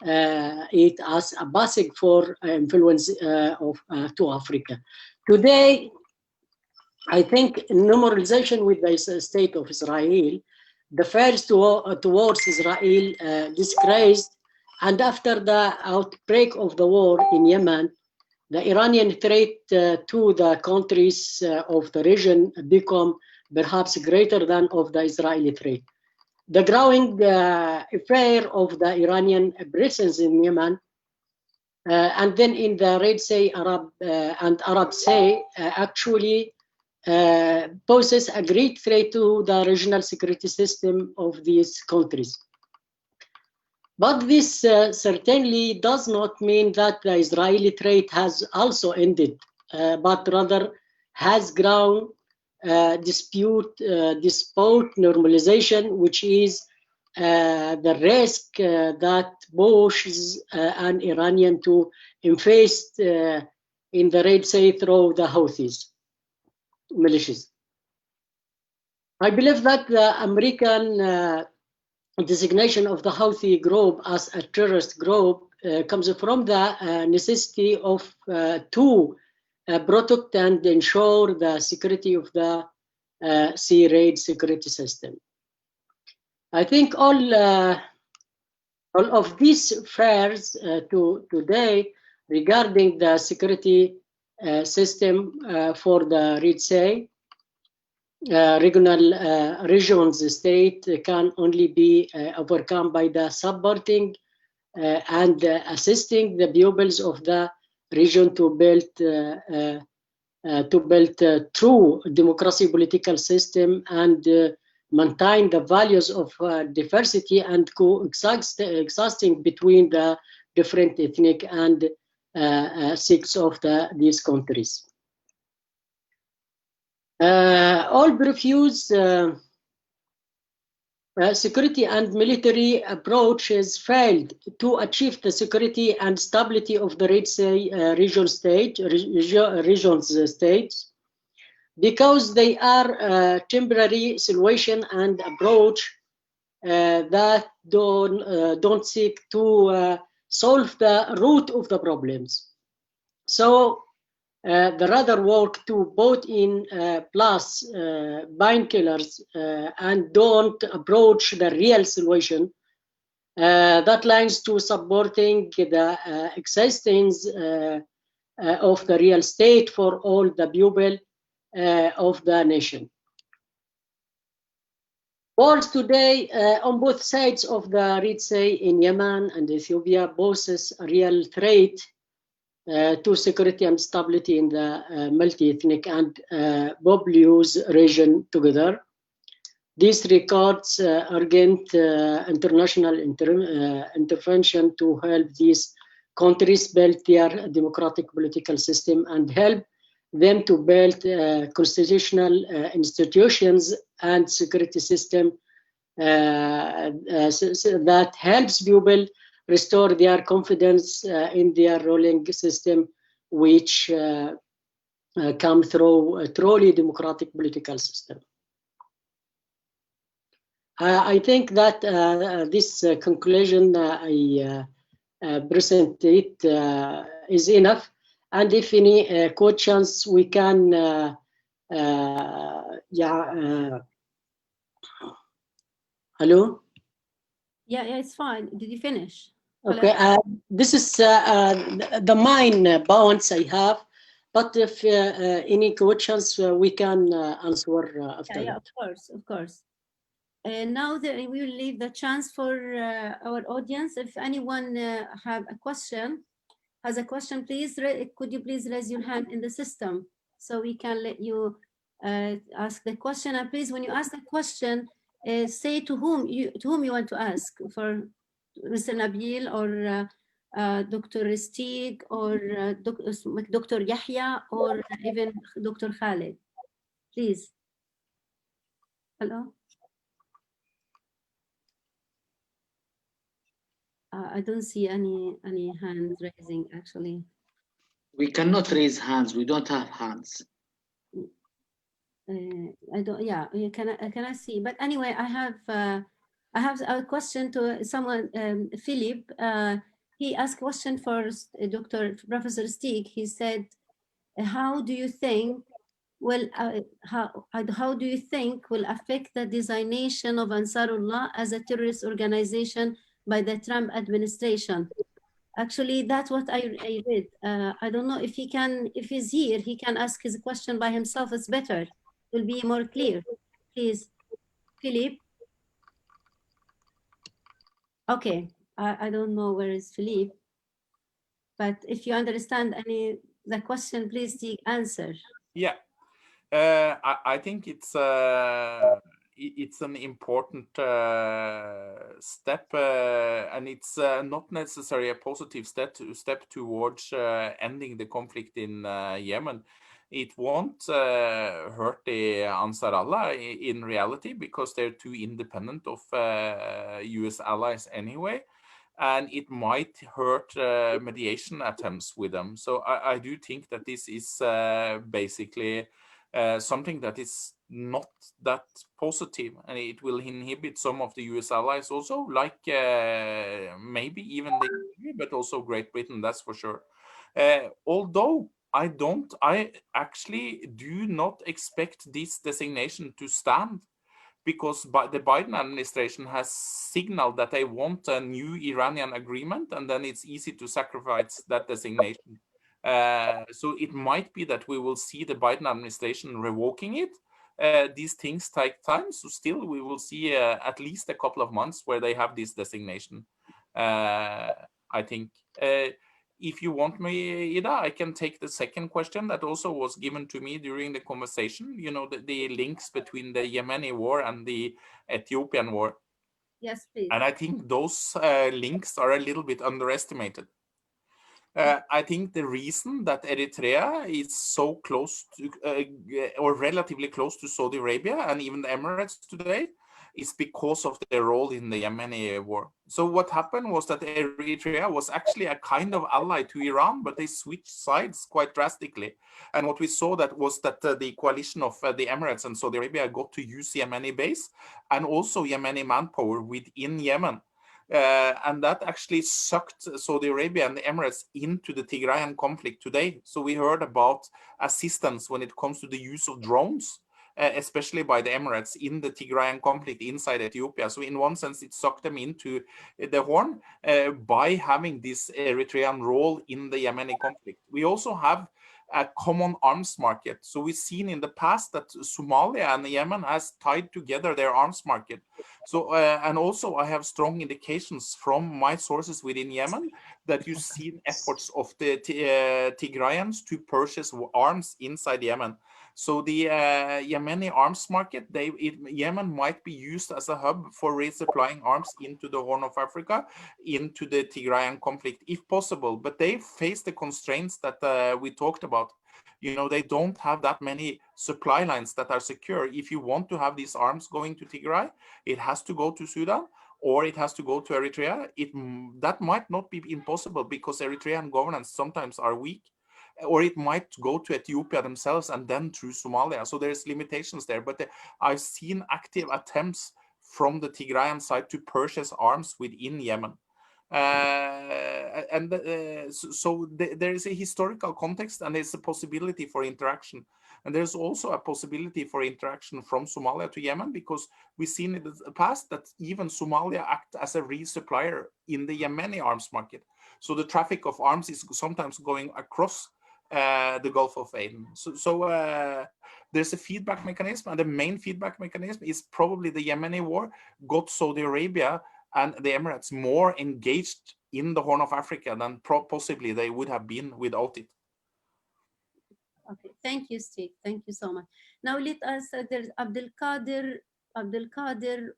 it as a basis for influence to Africa. Today, I think normalization with the state of Israel, the first towards Israel disgraced, and after the outbreak of the war in Yemen, the Iranian threat to the countries of the region become perhaps greater than of the Israeli threat. The growing affair of the Iranian presence in Yemen and then in the Red Sea and Arab Sea actually poses a great threat to the regional security system of these countries. But this certainly does not mean that the Israeli threat has also ended but rather has ground dispute normalization, which is the risk that pushes an Iranian to invest in the Red Sea through the Houthis militias. I believe that the American designation of the Houthi group as a terrorist group comes from the necessity of to protect and ensure the security of the sea raid security system. I think all of these fears today regarding the security system for the Red Sea regions state can only be overcome by the supporting and assisting the pupils of the region to build true democracy political system and maintain the values of diversity and coexisting between the different ethnic and sects of these countries. All refuse security and military approaches failed to achieve the security and stability of the Red Sea regions states because they are temporary solution and approach that don't seek to solve the root of the problems. So the rather work to both in plus painkillers and don't approach the real solution that lines to supporting the existence of the real state for all the people of the nation. Wars today on both sides of the Red Sea in Yemen and Ethiopia poses a real threat to security and stability in the multi-ethnic and populous region together. This requires urgent international intervention to help these countries build their democratic political system and help them to build constitutional institutions and security system that helps people restore their confidence in their ruling system, which come through a truly democratic political system. I think that this conclusion I presented is enough, and if any questions we can hello? Yeah, it's fine. Did you finish? Okay, this is the main points I have, but if any questions we can answer after. Yeah, of course. Now we will leave the chance for our audience. If anyone has a question, please, could you please raise your hand in the system so we can let you ask the question. And please, when you ask the question, say to whom you want to ask, for Mr. Nabil or Dr. Stig or Dr. Yahya or even Dr. Khalid. Please. Hello. I don't see any hands raising actually. We cannot raise hands. We don't have hands. I don't. Yeah, can I see? But anyway, I have a question to someone. Philip. He asked a question for Professor Stig. He said, "How do you think how do you think will affect the designation of Ansarullah as a terrorist organization by the Trump administration?" Actually, that's what I read. I don't know if if he's here, he can ask his question by himself. It's better. It will be more clear. Please, Philip. Okay, I don't know where is Philip, but if you understand the question, please answer. Yeah, I think it's an important step, and it's not necessarily a positive step towards ending the conflict in Yemen. It won't hurt the Ansar Allah in reality, because they're too independent of US allies anyway, and it might hurt mediation attempts with them. So I do think that this is basically something that is not that positive, and it will inhibit some of the US allies also, like maybe even the EU, but also Great Britain, that's for sure. Although I actually do not expect this designation to stand, because the Biden administration has signaled that they want a new Iranian agreement, and then it's easy to sacrifice that designation. So it might be that we will see the Biden administration revoking it. These things take time, so still we will see at least a couple of months where they have this designation. I think. If you want me, Ida, I can take the second question that also was given to me during the conversation. You know, the links between the Yemeni war and the Ethiopian war. Yes, please. And I think those links are a little bit underestimated. I think the reason that Eritrea is so close to, or relatively close to Saudi Arabia and even the Emirates today, is because of their role in the Yemeni war. So what happened was that Eritrea was actually a kind of ally to Iran, but they switched sides quite drastically. And what we saw that was that the coalition of the Emirates and Saudi Arabia got to use Yemeni base and also Yemeni manpower within Yemen. And that actually sucked Saudi Arabia and the Emirates into the Tigrayan conflict today. So we heard about assistance when it comes to the use of drones, especially by the Emirates in the Tigrayan conflict inside Ethiopia. So in one sense, it sucked them into the horn by having this Eritrean role in the Yemeni conflict. We also have a common arms market. So we've seen in the past that Somalia and Yemen has tied together their arms market. So, and also I have strong indications from my sources within Yemen that you see efforts of the Tigrayans to purchase arms inside Yemen. So the Yemeni arms market, Yemen might be used as a hub for resupplying arms into the Horn of Africa, into the Tigrayan conflict, if possible. But they face the constraints that we talked about. You know, they don't have that many supply lines that are secure. If you want to have these arms going to Tigray, it has to go to Sudan or it has to go to Eritrea. That might not be impossible because Eritrean governance sometimes are weak, or it might go to Ethiopia themselves and then through Somalia. So there's limitations there. But I've seen active attempts from the Tigrayan side to purchase arms within Yemen. So there is a historical context and there's a possibility for interaction. And there's also a possibility for interaction from Somalia to Yemen, because we've seen in the past that even Somalia act as a resupplier in the Yemeni arms market. So the traffic of arms is sometimes going across the Gulf of Aden. So there's a feedback mechanism, and the main feedback mechanism is probably the Yemeni war got Saudi Arabia and the Emirates more engaged in the Horn of Africa than possibly they would have been without it. Okay, thank you, Stig. Thank you so much. Now let us, there's Abdelkader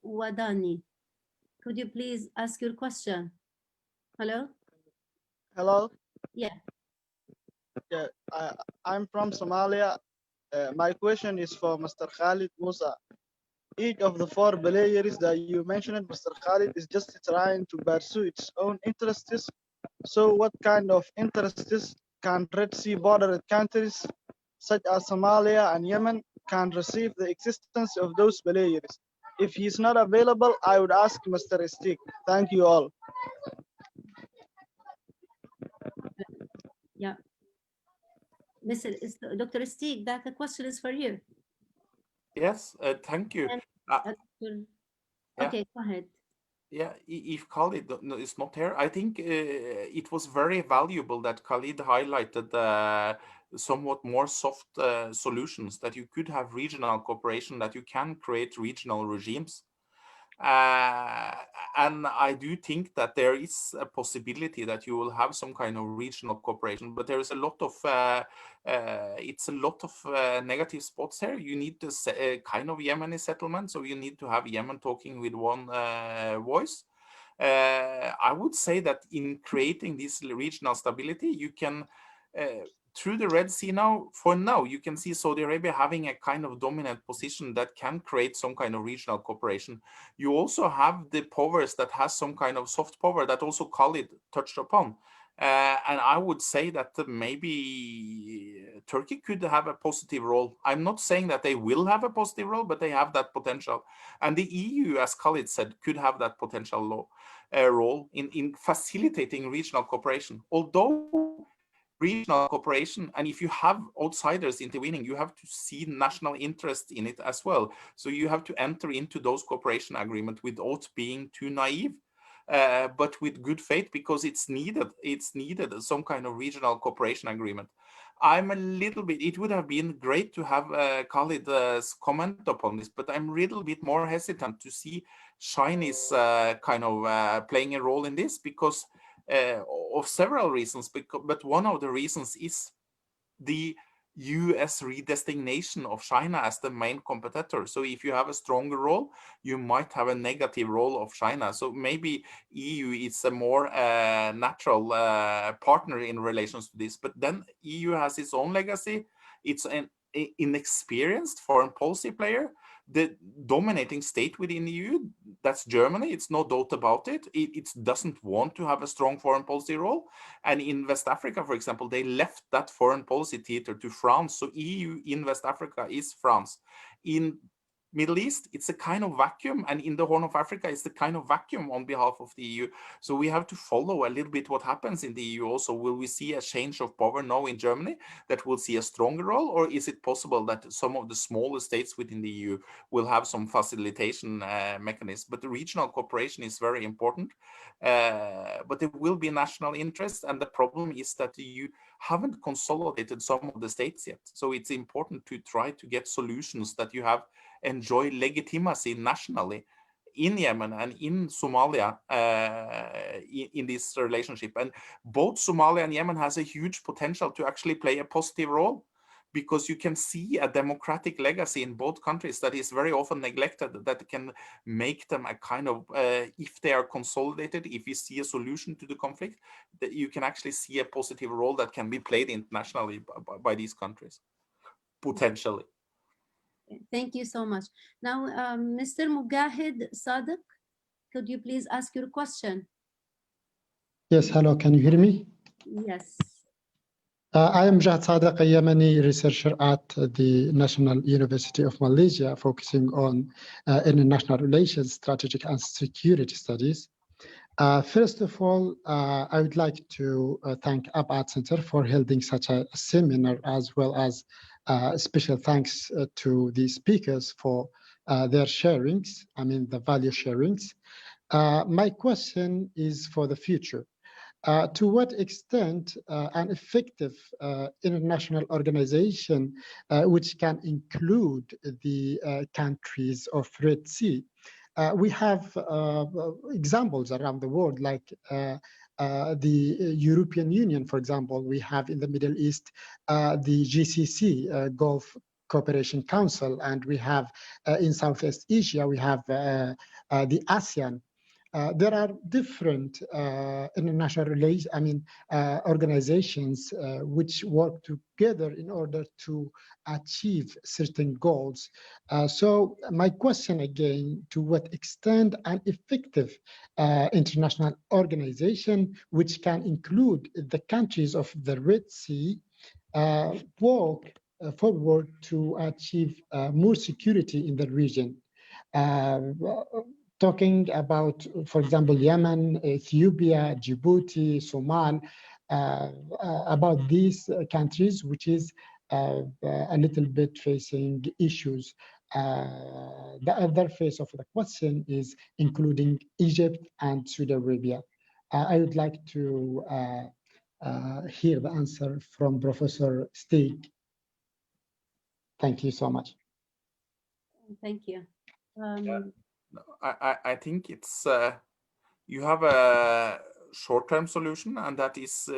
Wadani. Could you please ask your question? Hello? Hello? Yeah. Yeah, I'm from Somalia. My question is for Mr. Khalid Musa. Each of the four players that you mentioned, Mr. Khalid, is just trying to pursue its own interests. So what kind of interests can Red Sea border countries such as Somalia and Yemen can receive the existence of those players? If he's not available, I would ask Mr. Stig. Thank you all. Yeah. Dr. Stig, that the question is for you. Yes, thank you. Okay, go ahead. Yeah, if Khalid is not here, I think it was very valuable that Khalid highlighted somewhat more soft solutions, that you could have regional cooperation, that you can create regional regimes. And I do think that there is a possibility that you will have some kind of regional cooperation, but there is a lot of negative spots here. You need to kind of Yemeni settlement, so you need to have Yemen talking with one voice. I would say that in creating this regional stability, you can, through the Red Sea now, for now, you can see Saudi Arabia having a kind of dominant position that can create some kind of regional cooperation. You also have the powers that has some kind of soft power that also Khalid touched upon. And I would say that maybe Turkey could have a positive role. I'm not saying that they will have a positive role, but they have that potential. And the EU, as Khalid said, could have that potential role in facilitating regional cooperation. Although regional cooperation, and if you have outsiders intervening, you have to see national interest in it as well. So you have to enter into those cooperation agreements without being too naive, but with good faith, because it's needed. It's needed some kind of regional cooperation agreement. I'm a little bit, it would have been great to have Khalid's comment upon this, but I'm a little bit more hesitant to see Chinese kind of playing a role in this, because of several reasons, but one of the reasons is the US redesignation of China as the main competitor. So if you have a stronger role, you might have a negative role of China. So maybe EU is a more natural partner in relations to this. But then EU has its own legacy. It's an inexperienced foreign policy player. The dominating state within the EU, that's Germany. It's no doubt about it. It doesn't want to have a strong foreign policy role. And in West Africa, for example, they left that foreign policy theater to France. So EU in West Africa is France. In Middle East, it's a kind of vacuum, and in the Horn of Africa, it's the kind of vacuum on behalf of the EU. So we have to follow a little bit what happens in the EU also. Will we see a change of power now in Germany that will see a stronger role, or is it possible that some of the smaller states within the EU will have some facilitation mechanism? But the regional cooperation is very important. But there will be national interest, and the problem is that you haven't consolidated some of the states yet. So it's important to try to get solutions that you have enjoy legitimacy nationally in Yemen and in Somalia in this relationship. And both Somalia and Yemen has a huge potential to actually play a positive role, because you can see a democratic legacy in both countries that is very often neglected, that can make them a kind of, if they are consolidated, if you see a solution to the conflict, that you can actually see a positive role that can be played internationally by these countries, potentially. Thank you so much. Now, Mr. Mujahid Sadiq, could you please ask your question? Yes, hello, can you hear me? Yes. I am Mujahid Sadiq, a Yemeni researcher at the National University of Malaysia, focusing on international relations, strategic and security studies. First of all, I would like to thank ORSAM Center for holding such a seminar, as well as special thanks to the speakers for their sharings, the value sharings. My question is for the future. To what extent an effective international organization, which can include the countries of Red Sea, we have examples around the world, like the European Union, for example. We have in the Middle East the GCC, Gulf Cooperation Council, and we have in Southeast Asia, we have the ASEAN. There are different international organizations which work together in order to achieve certain goals. So my question again, to what extent an effective international organization, which can include the countries of the Red Sea, work forward to achieve more security in the region? Talking about, for example, Yemen, Ethiopia, Djibouti, Somalia, about these countries, which is a little bit facing issues. The other phase of the question is including Egypt and Saudi Arabia. I would like to hear the answer from Professor Stig. Thank you so much. Thank you. I think it's you have a short-term solution, and that is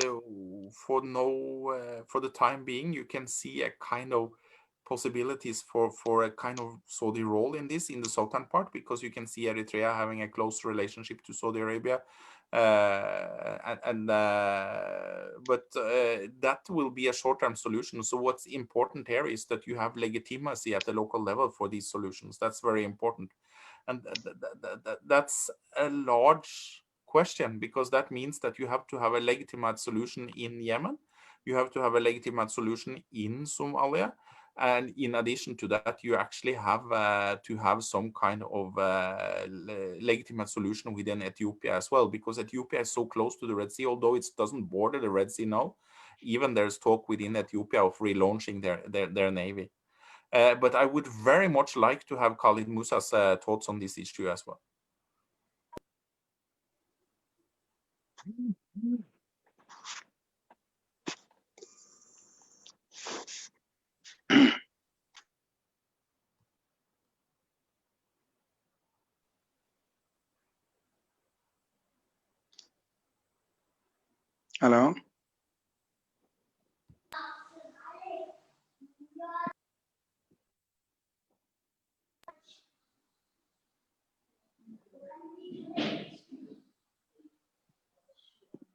for the time being, you can see a kind of possibilities for a kind of Saudi role in this, in the southern part, because you can see Eritrea having a close relationship to Saudi Arabia, but that will be a short-term solution. So what's important here is that you have legitimacy at the local level for these solutions. That's very important, and that's a large question, because that means that you have to have a legitimate solution in Yemen, you have to have a legitimate solution in Somalia, and in addition to that, you actually have to have some kind of legitimate solution within Ethiopia as well, because Ethiopia is so close to the Red Sea, although it doesn't border the Red Sea now. Even there's talk within Ethiopia of relaunching their navy. But I would very much like to have Khalid Musa's thoughts on this issue as well. Hello.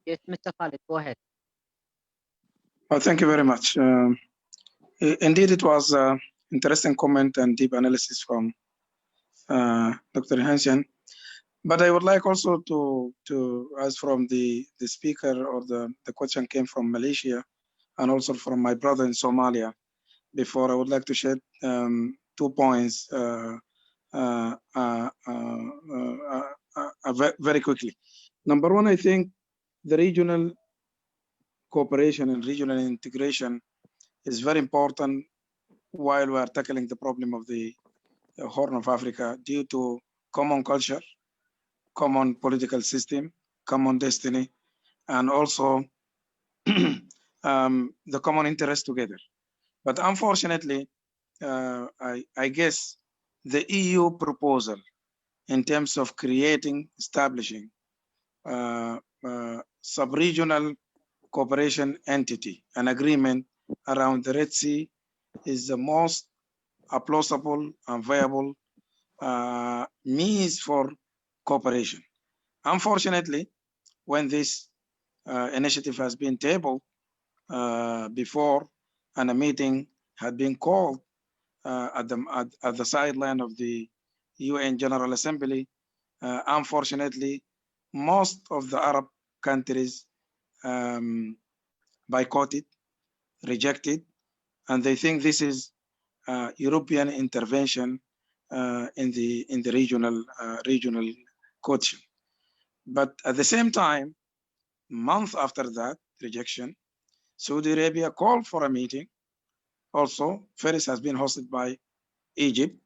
Yes, Mr. Khalid, go ahead. Well, thank you very much. Indeed, it was an interesting comment and deep analysis from Dr. Hansen. But I would like also to as from the speaker, or the question came from Malaysia and also from my brother in Somalia. Before, I would like to share 2 points very quickly. Number one, I think the regional cooperation and regional integration is very important while we are tackling the problem of the Horn of Africa, due to common culture, common political system, common destiny, and also the common interest together. But unfortunately, I guess the EU proposal in terms of establishing sub-regional cooperation entity, an agreement around the Red Sea, is the most plausible and viable means for cooperation. Unfortunately, when this initiative has been tabled before, and a meeting had been called at the sideline of the UN General Assembly, unfortunately, most of the Arab countries boycotted, rejected, and they think this is European intervention in the regional question. But at the same time, month after that rejection, Saudi Arabia called for a meeting. Also, first has been hosted by Egypt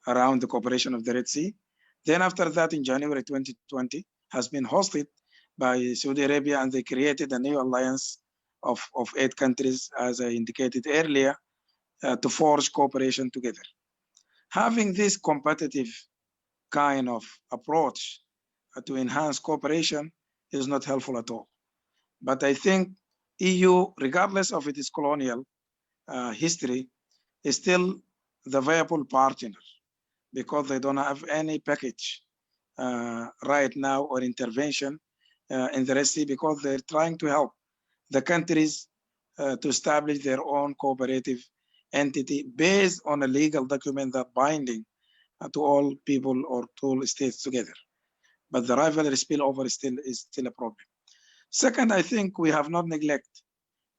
around the cooperation of the Red Sea. Then after that, in January 2020, has been hosted by Saudi Arabia, and they created a new alliance of 8 countries, as I indicated earlier, to forge cooperation together. Having this competitive kind of approach to enhance cooperation is not helpful at all. But I think EU, regardless of its colonial history, is still the viable partner, because they don't have any package right now or intervention in the Red Sea, because they're trying to help the countries to establish their own cooperative entity based on a legal document that binding to all people or to all states together. But the rivalry spillover is still a problem. Second, I think we have not neglected,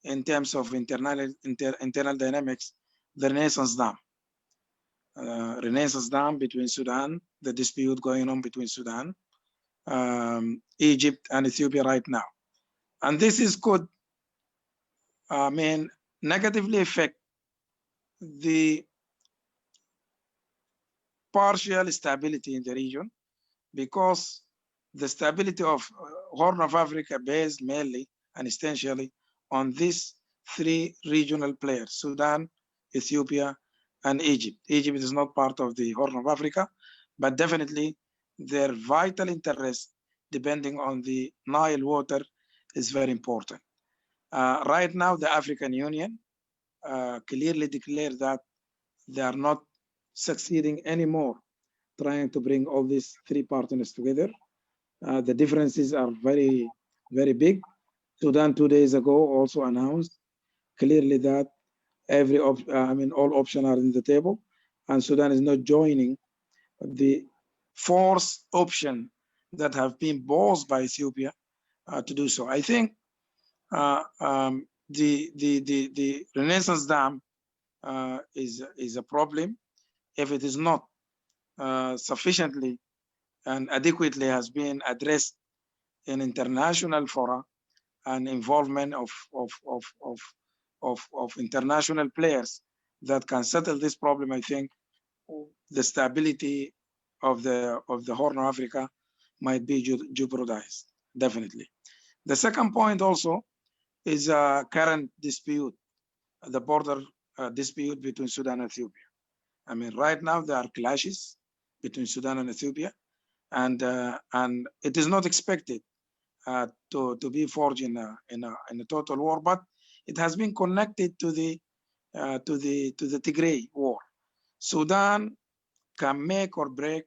in terms of internal dynamics, the Renaissance Dam. Renaissance Dam between Sudan, the dispute going on between Sudan, Egypt, and Ethiopia right now. And this could negatively affect the partial stability in the region, because the stability of Horn of Africa based mainly and essentially on these 3 regional players: Sudan, Ethiopia, and Egypt. Egypt is not part of the Horn of Africa, but definitely their vital interest, depending on the Nile water, is very important. Right now, the African Union clearly declared that they are not succeeding anymore trying to bring all these three partners together. The differences are very, very big. Sudan 2 days ago also announced clearly that all options are in the table, and Sudan is not joining the fourth option that have been posed by Ethiopia to do so. I think the Renaissance Dam is a problem if it is not sufficiently and adequately has been addressed in international fora and involvement of international players that can settle this problem. I think the stability of the Horn of Africa might be jeopardized, definitely. The second point also is a current dispute, the border dispute between Sudan and Ethiopia. I mean, right now there are clashes between Sudan and Ethiopia, and it is not expected to be forged in a total war, but it has been connected to the Tigray war. Sudan can make or break,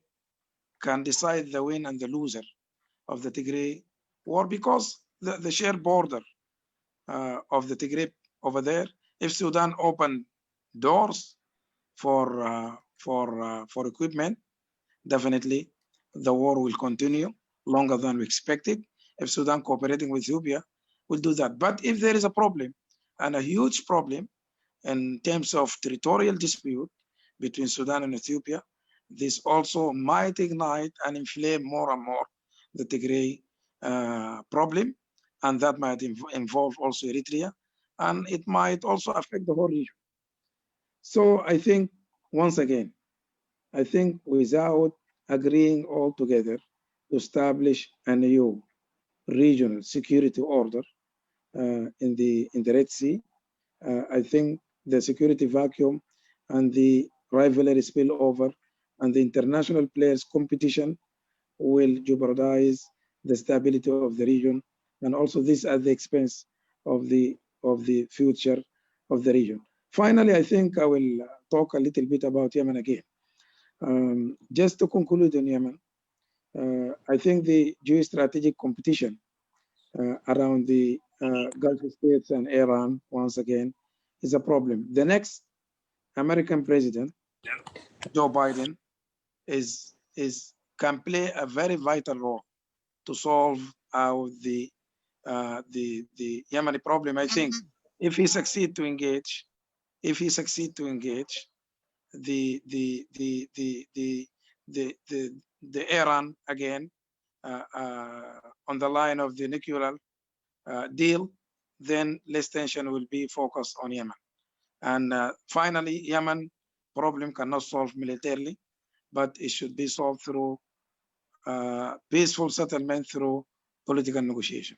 can decide the win and the loser of the Tigray war because the shared border of the Tigray over there. If Sudan opened doors for equipment, definitely the war will continue longer than we expected. If Sudan cooperating with Ethiopia will do that. But if there is a problem, and a huge problem in terms of territorial dispute between Sudan and Ethiopia, this also might ignite and inflame more and more the Tigray problem, and that might involve also Eritrea, and it might also affect the whole region. So I think, once again, I think without agreeing all together to establish a new regional security order in the Red Sea, I think the security vacuum and the rivalry spillover and the international players' competition will jeopardize the stability of the region, and also this at the expense of the future of the region. Finally, I think I will talk a little bit about Yemen again. Just to conclude on Yemen, I think the geostrategic competition around the Gulf states and Iran, once again, is a problem. The next American president, Joe Biden, can play a very vital role to solve out the Yemeni problem. I think if he succeeds to engage, the Iran again on the line of the nuclear deal, then less tension will be focused on Yemen. And finally, Yemen problem cannot solve militarily, but it should be solved through peaceful settlement through political negotiation.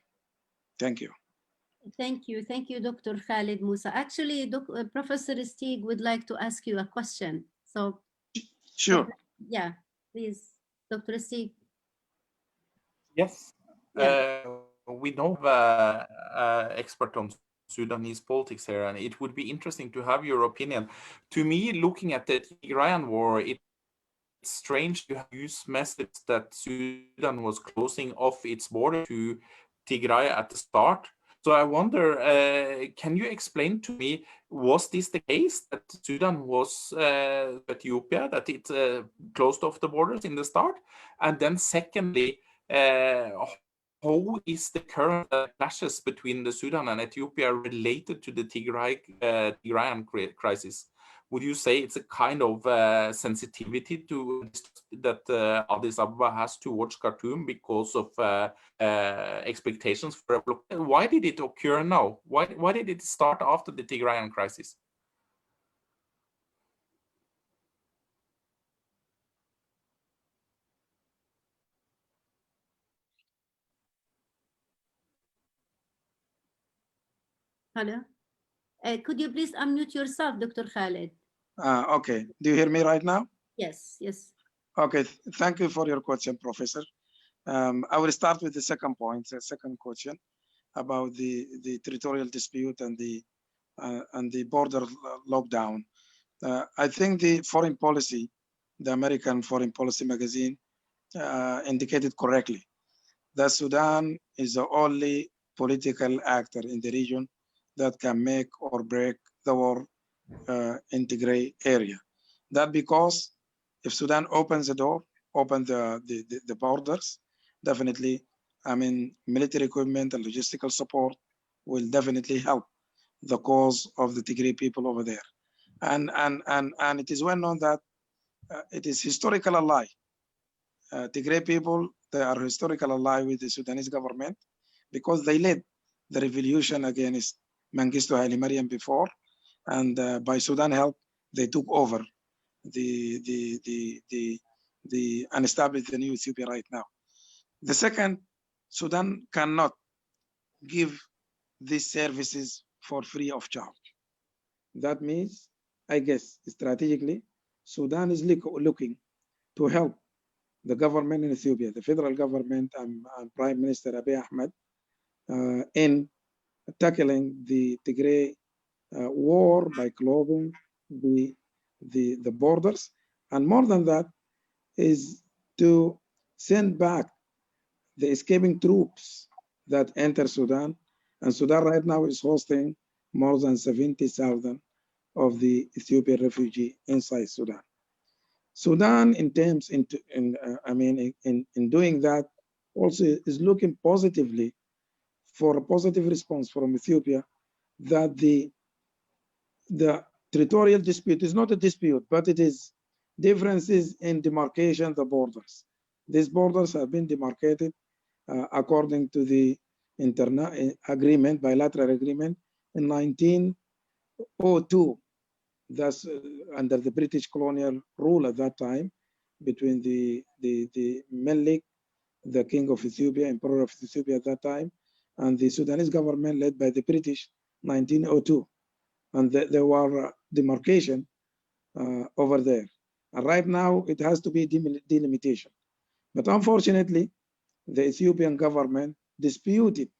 Thank you. Thank you, Dr. Khalid Musa. Actually, Professor Stig would like to ask you a question. So, sure. Yeah, please, Dr. Stig. Yes. Yeah. We know expert on Sudanese politics here, and it would be interesting to have your opinion. To me, looking at the Tigrayan war, it's strange to use methods that Sudan was closing off its border to Tigray at the start. So I wonder, can you explain to me, was this the case that Sudan was Ethiopia, that it closed off the borders in the start? And then secondly, how is the current clashes between the Sudan and Ethiopia related to the Tigrayan crisis? Would you say it's a kind of sensitivity to that Addis Ababa has towards Khartoum because of expectations for a blockade? Why did it occur now? Why did it start after the Tigrayan crisis? Hello. Could you please unmute yourself, Dr. Khalid? Okay. Do you hear me right now? Yes, yes. Okay. Thank you for your question, Professor. I will start with the second point, the second question about the territorial dispute and the border lockdown. I think the foreign policy, the American Foreign Policy magazine, indicated correctly that Sudan is the only political actor in the region that can make or break the war in Tigray area. That because if Sudan opens the door, open the borders, definitely, I mean, military equipment and logistical support will definitely help the cause of the Tigray people over there. And it is well known that it is historical ally. Tigray people, they are historical ally with the Sudanese government because they led the revolution against Mengistu Haile Mariam before, and by Sudan help, they took over and established the new Ethiopia right now. The second, Sudan cannot give these services for free of charge. That means, I guess, strategically, Sudan is looking to help the government in Ethiopia, the federal government and Prime Minister Abiy Ahmed in tackling the Tigray war by closing the borders. And more than that is to send back the escaping troops that enter Sudan. And Sudan right now is hosting more than 70,000 of the Ethiopian refugee inside Sudan. Sudan intends in doing that also is looking positively for a positive response from Ethiopia that the territorial dispute is not a dispute, but it is differences in demarcation the borders. These borders have been demarcated according to the agreement, bilateral agreement in 1902. That's under the British colonial rule at that time between the Melik, the king of Ethiopia, emperor of Ethiopia at that time, and the Sudanese government led by the British, 1902. And there were demarcation over there. And right now it has to be delimitation. But unfortunately, the Ethiopian government disputed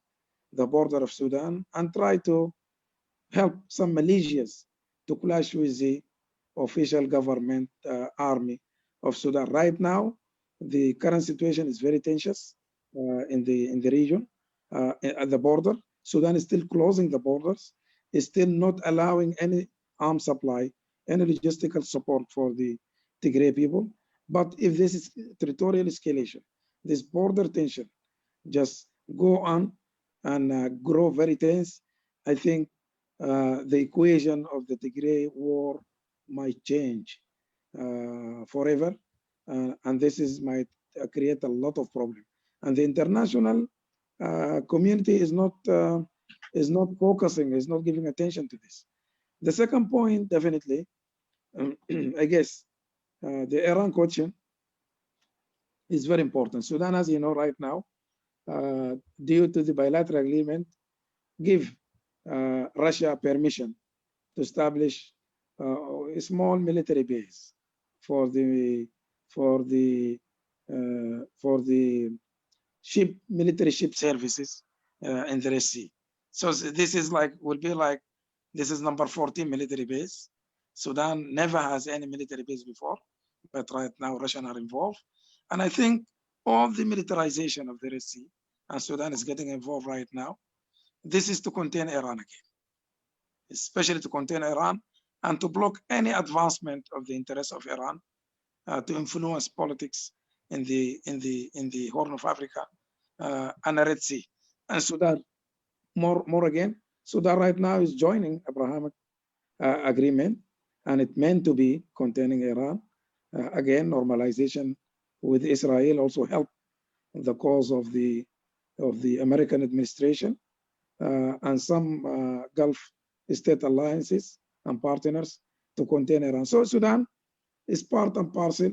the border of Sudan and tried to help some militias to clash with the official government army of Sudan. Right now, the current situation is very tense in the region, at the border. Sudan is still closing the borders, is still not allowing any arms supply, any logistical support for the Tigray people. But if this is territorial escalation, this border tension just go on and grow very tense, I think the equation of the Tigray war might change forever, and this might create a lot of problems. And the international community is not focusing, is not giving attention to this. The second point, definitely, I guess, the Iran question is very important. Sudan, as you know, right now, due to the bilateral agreement, give Russia permission to establish a small military base for the military ship services in the Red Sea. So this is this is number 14 military base. Sudan never has any military base before, but right now Russians are involved. And I think all the militarization of the Red Sea, and Sudan is getting involved right now, this is to contain Iran again, especially to contain Iran and to block any advancement of the interests of Iran to influence politics in the Horn of Africa and the Red Sea. And Sudan, more again, Sudan right now is joining Abrahamic agreement, and it meant to be containing Iran. Again, normalization with Israel also helped the cause of the American administration and some Gulf state alliances and partners to contain Iran. So Sudan is part and parcel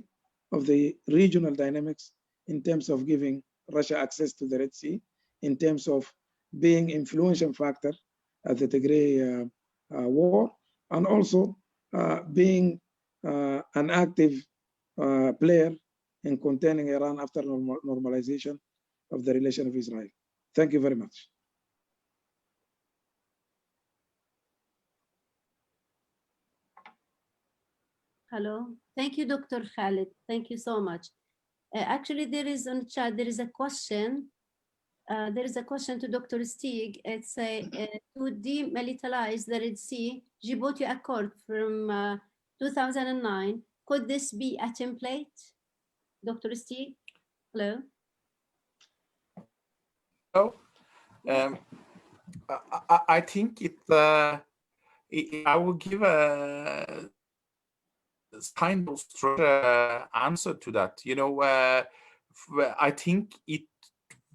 of the regional dynamics in terms of giving Russia access to the Red Sea, in terms of being influential factor at the Tigray war, and also being an active player in containing Iran after normalization of the relation of Israel. Thank you very much. Hello. Thank you, Dr. Khalid. Thank you so much. Actually, there is on chat, there is a question. There is a question to Dr. Stig. It's to demilitarize the Red Sea, Djibouti Accord from 2009. Could this be a template? Dr. Stig, hello. So, I think I will give a kind of answer to that. You know, I think it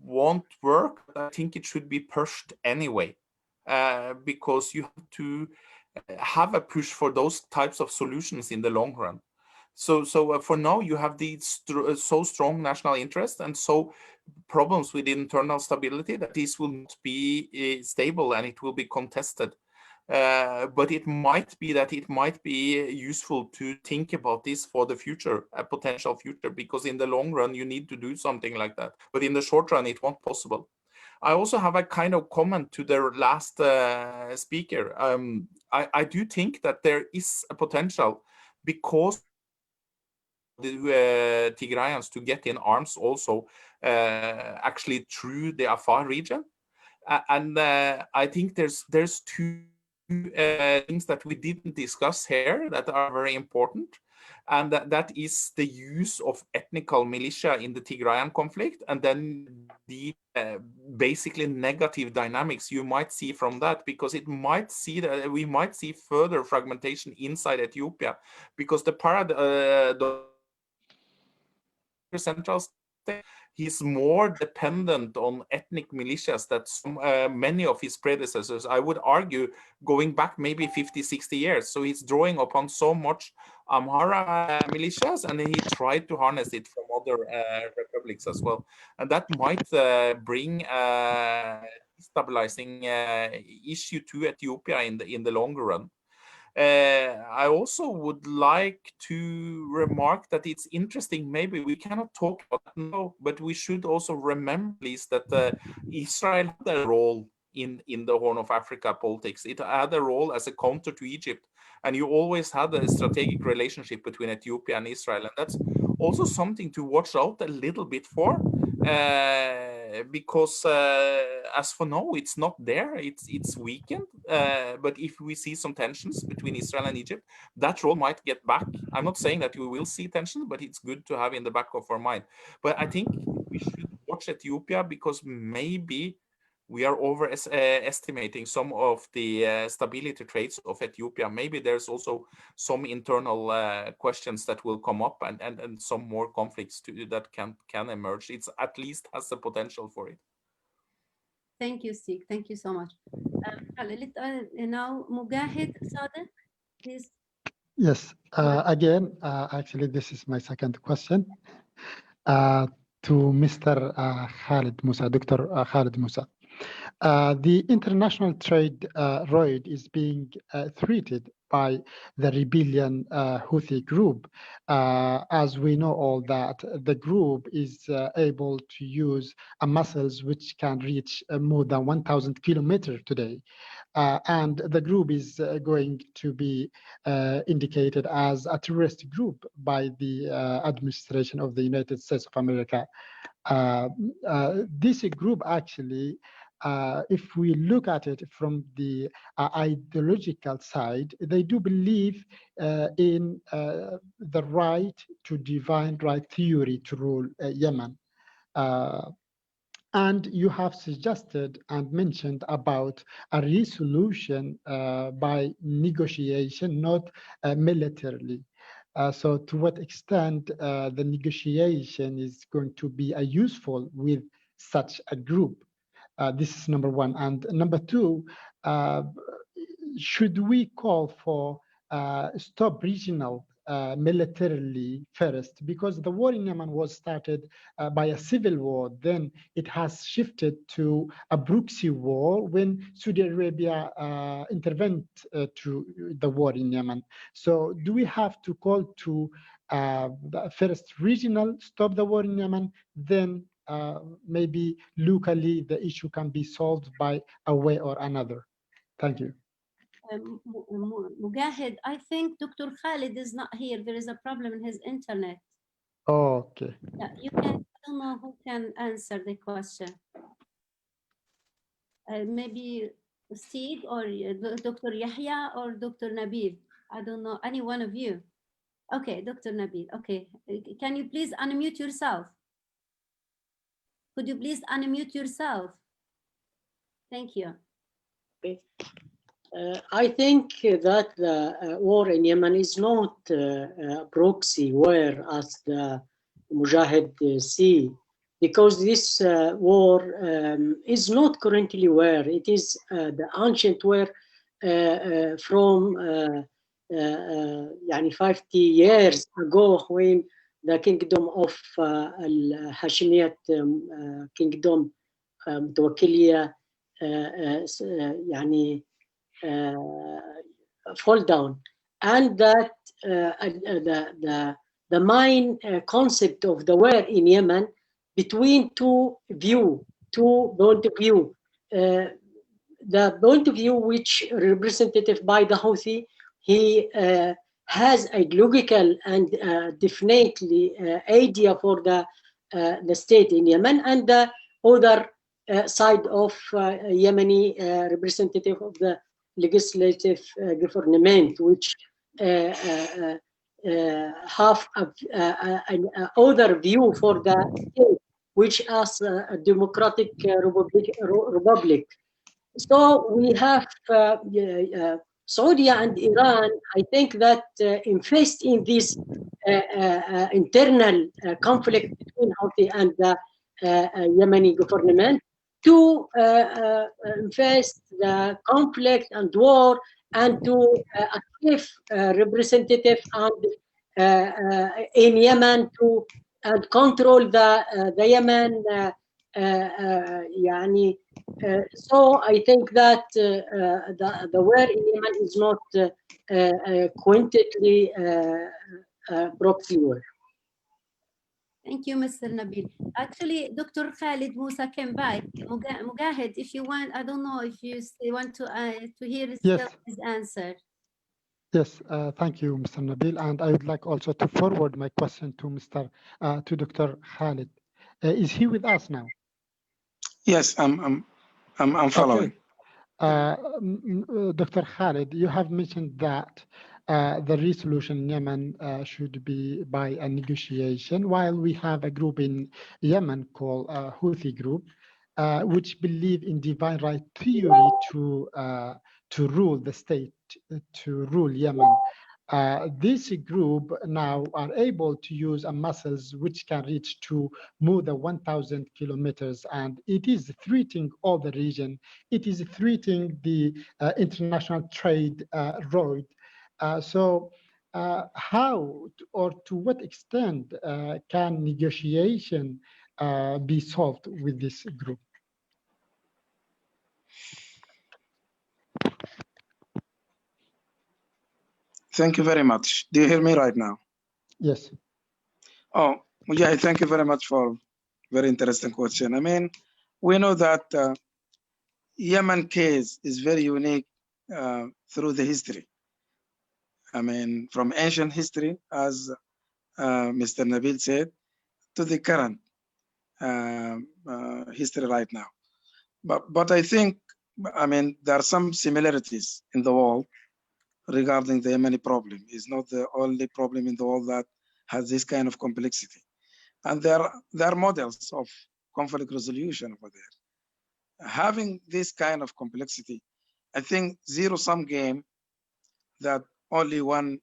won't work. But I think it should be pushed anyway, because you have to have a push for those types of solutions in the long run. So for now, you have the so strong national interest and so problems with internal stability that this will not be stable and it will be contested. But it might be that it might be useful to think about this for the future, a potential future, because in the long run, you need to do something like that. But in the short run, it won't possible. I also have a kind of comment to the last speaker. I do think that there is a potential because the Tigrayans to get in arms also actually through the Afar region. And I think there's two things that we didn't discuss here that are very important. And that is the use of ethnical militia in the Tigrayan conflict, and then the basically negative dynamics you might see from that, because it might see that we might see further fragmentation inside Ethiopia, because the central state, he's more dependent on ethnic militias that many of his predecessors, I would argue, going back maybe 50, 60 years. So he's drawing upon so much Amhara militias, and then he tried to harness it from other republics as well. And that might bring stabilizing issue to Ethiopia in the longer run. I also would like to remark that it's interesting, maybe we cannot talk about that now, but we should also remember, please, that Israel had a role in the Horn of Africa politics. It had a role as a counter to Egypt, and you always had a strategic relationship between Ethiopia and Israel, and that's also something to watch out a little bit for, because as for now, it's not there. It's weakened. But if we see some tensions between Israel and Egypt, that role might get back. I'm not saying that we will see tensions, but it's good to have in the back of our mind. But I think we should watch Ethiopia, because maybe we are overestimating some of the stability traits of Ethiopia. Maybe there's also some internal questions that will come up, and some more conflicts that can emerge. It's at least has the potential for it. Thank you, Stig. Thank you so much. Now, Mujahid Sadiq, please. Yes, again, actually, this is my second question to Mr. Khalid Musa, Dr. Khalid Musa. The international trade road is being threatened by the rebellion Houthi group. As we know all that, the group is able to use muscles which can reach more than 1,000 kilometers today. And the group is going to be indicated as a terrorist group by the administration of the United States of America. This group actually, if we look at it from the ideological side, they do believe in the right to divine right theory to rule Yemen. And you have suggested and mentioned about a resolution by negotiation, not militarily. So to what extent the negotiation is going to be useful with such a group? This is number one. And number two, should we call for stop regional militarily first? Because the war in Yemen was started by a civil war. Then it has shifted to a proxy war when Saudi Arabia intervened to the war in Yemen. So do we have to call to first regional, stop the war in Yemen, then maybe locally the issue can be solved by a way or another? Thank you. Mujahid, I think Dr. Khalid is not here. There is a problem in his internet. Okay. Yeah, you can, I don't know who can answer the question. Maybe Stig or Dr. Yahya or Dr. Nabil. I don't know, any one of you. Okay, Dr. Nabil, okay. Can you please unmute yourself? Could you please unmute yourself? Thank you. Okay. I think that the war in Yemen is not a proxy war as the Mujahid see, because this war is not currently war. It is the ancient war from 50 years ago, when the kingdom of Hashemite kingdom متوكلية يعني fall down, and that the main concept of the war in Yemen between two point of view. The point of view which represented by the Houthi, he has a logical and definitely idea for the state in Yemen, and the other side of Yemeni representative of the legislative government, which have an other view for the state, which as a democratic republic. So we have Saudi and Iran. I think that invest in this internal conflict between Houthi and the Yemeni government to invest the conflict and war, and to achieve representative and in Yemen to and control the Yemen. So I think that the war in Yemen is not quintily proxy war. Thank you, Mr. Nabil. Actually, Dr. Khalid Musa came back. Mujahid, if you want, I don't know if you still want to hear his answer. Yes, thank you, Mr. Nabil. And I would like also to forward my question to Dr. Khalid. Is he with us now? Yes, I'm following. Okay. Dr. Khalid, you have mentioned that the resolution in Yemen should be by a negotiation, while we have a group in Yemen called Houthi group, which believe in divine right theory to rule the state, to rule Yemen. This group now are able to use a muscles which can reach to more than 1,000 kilometers, and it is threatening all the region. It is threatening the international trade road. So how or to what extent can negotiation be solved with this group? Thank you very much. Do you hear me right now? Yes. Oh, Mujahid, thank you very much for very interesting question. I mean, we know that Yemen case is very unique through the history. I mean, from ancient history, as Mr. Nabil said, to the current history right now. But I think, I mean, there are some similarities in the world regarding the Yemeni problem. It's not the only problem in the world that has this kind of complexity. And there are models of conflict resolution over there. Having this kind of complexity, I think zero-sum game that only one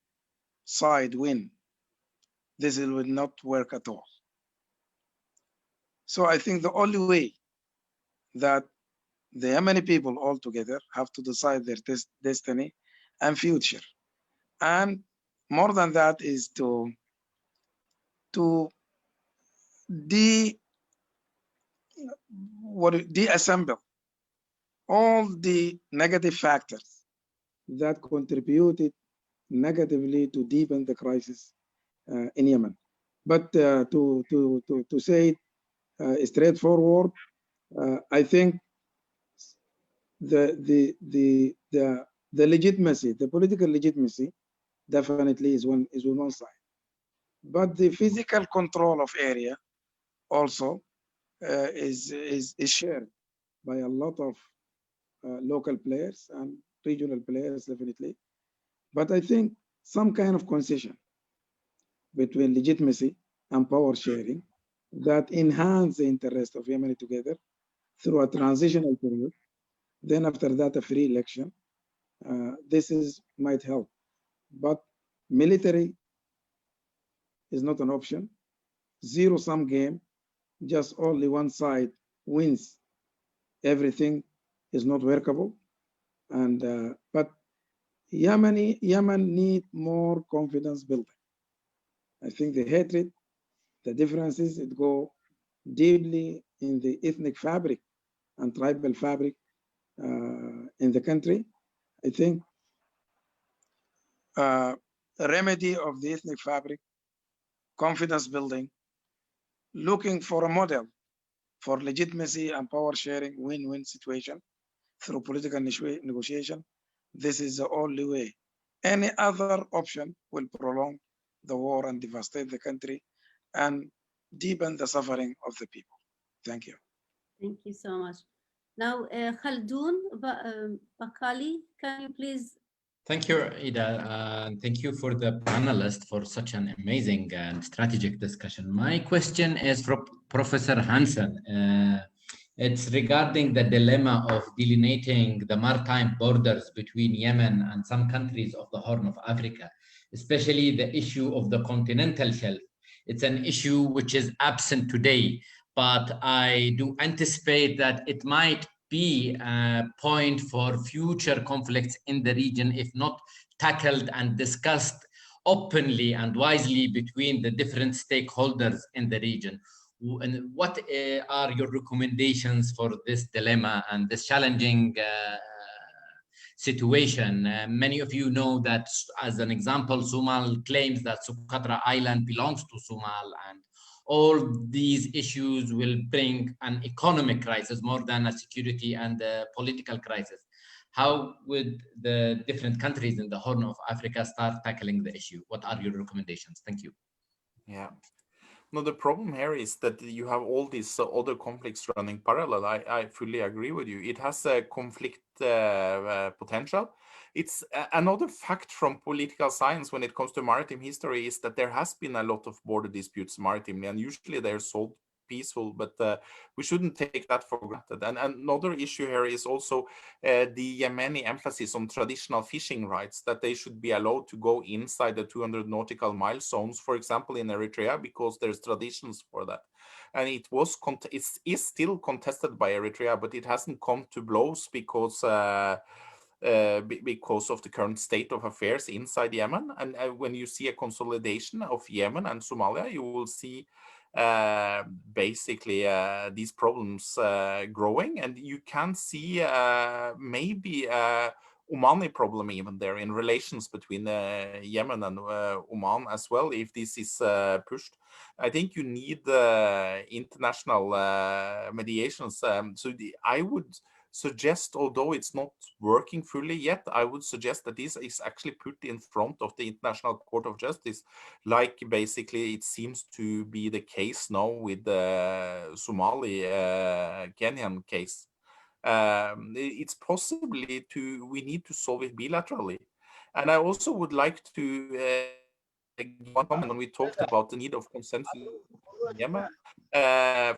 side win, this will not work at all. So I think the only way that the Yemeni people all together have to decide their destiny and future. And more than that is to deassemble all the negative factors that contributed negatively to deepen the crisis in Yemen. But to say it straightforward, I think the The legitimacy, the political legitimacy, definitely is on one side. But the physical control of area also is shared by a lot of local players and regional players, definitely. But I think some kind of concession between legitimacy and power sharing that enhance the interest of Yemen together through a transitional period. Then after that, a free election. Might help. But military is not an option. Zero-sum game, just only one side wins. Everything is not workable. And but Yemen need more confidence building. I think the hatred, the differences, it go deeply in the ethnic fabric and tribal fabric in the country. I think a remedy of the ethnic fabric, confidence building, looking for a model for legitimacy and power sharing, win-win situation through political negotiation. This is the only way. Any other option will prolong the war and devastate the country and deepen the suffering of the people. Thank you. Thank you so much. Now, Khaldoon Bakali, can you please? Thank you, Ida, and thank you for the panelists for such an amazing and strategic discussion. My question is for Professor Hansen. It's regarding the dilemma of delineating the maritime borders between Yemen and some countries of the Horn of Africa, especially the issue of the continental shelf. It's an issue which is absent today, but I do anticipate that it might be a point for future conflicts in the region if not tackled and discussed openly and wisely between the different stakeholders in the region. And what are your recommendations for this dilemma and this challenging situation? Many of you know that, as an example, Somal claims that Socotra Island belongs to Somal, and all these issues will bring an economic crisis more than a security and a political crisis. How would the different countries in the Horn of Africa start tackling the issue? What are your recommendations? Thank you. Yeah. No, the problem here is that you have all these other conflicts running parallel. I fully agree with you. It has a conflict potential. It's another fact from political science when it comes to maritime history is that there has been a lot of border disputes maritimely, and usually they're solved peaceful, but we shouldn't take that for granted. And another issue here is also the Yemeni emphasis on traditional fishing rights, that they should be allowed to go inside the 200 nautical mile zones, for example, in Eritrea, because there's traditions for that. And it is still contested by Eritrea, but it hasn't come to blows because of the current state of affairs inside Yemen. And when you see a consolidation of Yemen and Somalia, you will see basically these problems growing, and you can see maybe Omani problem even there in relations between Yemen and Oman as well, if this is pushed. I think you need international mediations. I would suggest, although it's not working fully yet, I would suggest that this is actually put in front of the International Court of Justice, like basically it seems to be the case now with the Somali Kenyan case. It's possibly we need to solve it bilaterally. And I also would like to give one comment when we talked about the need of consensus in Yemen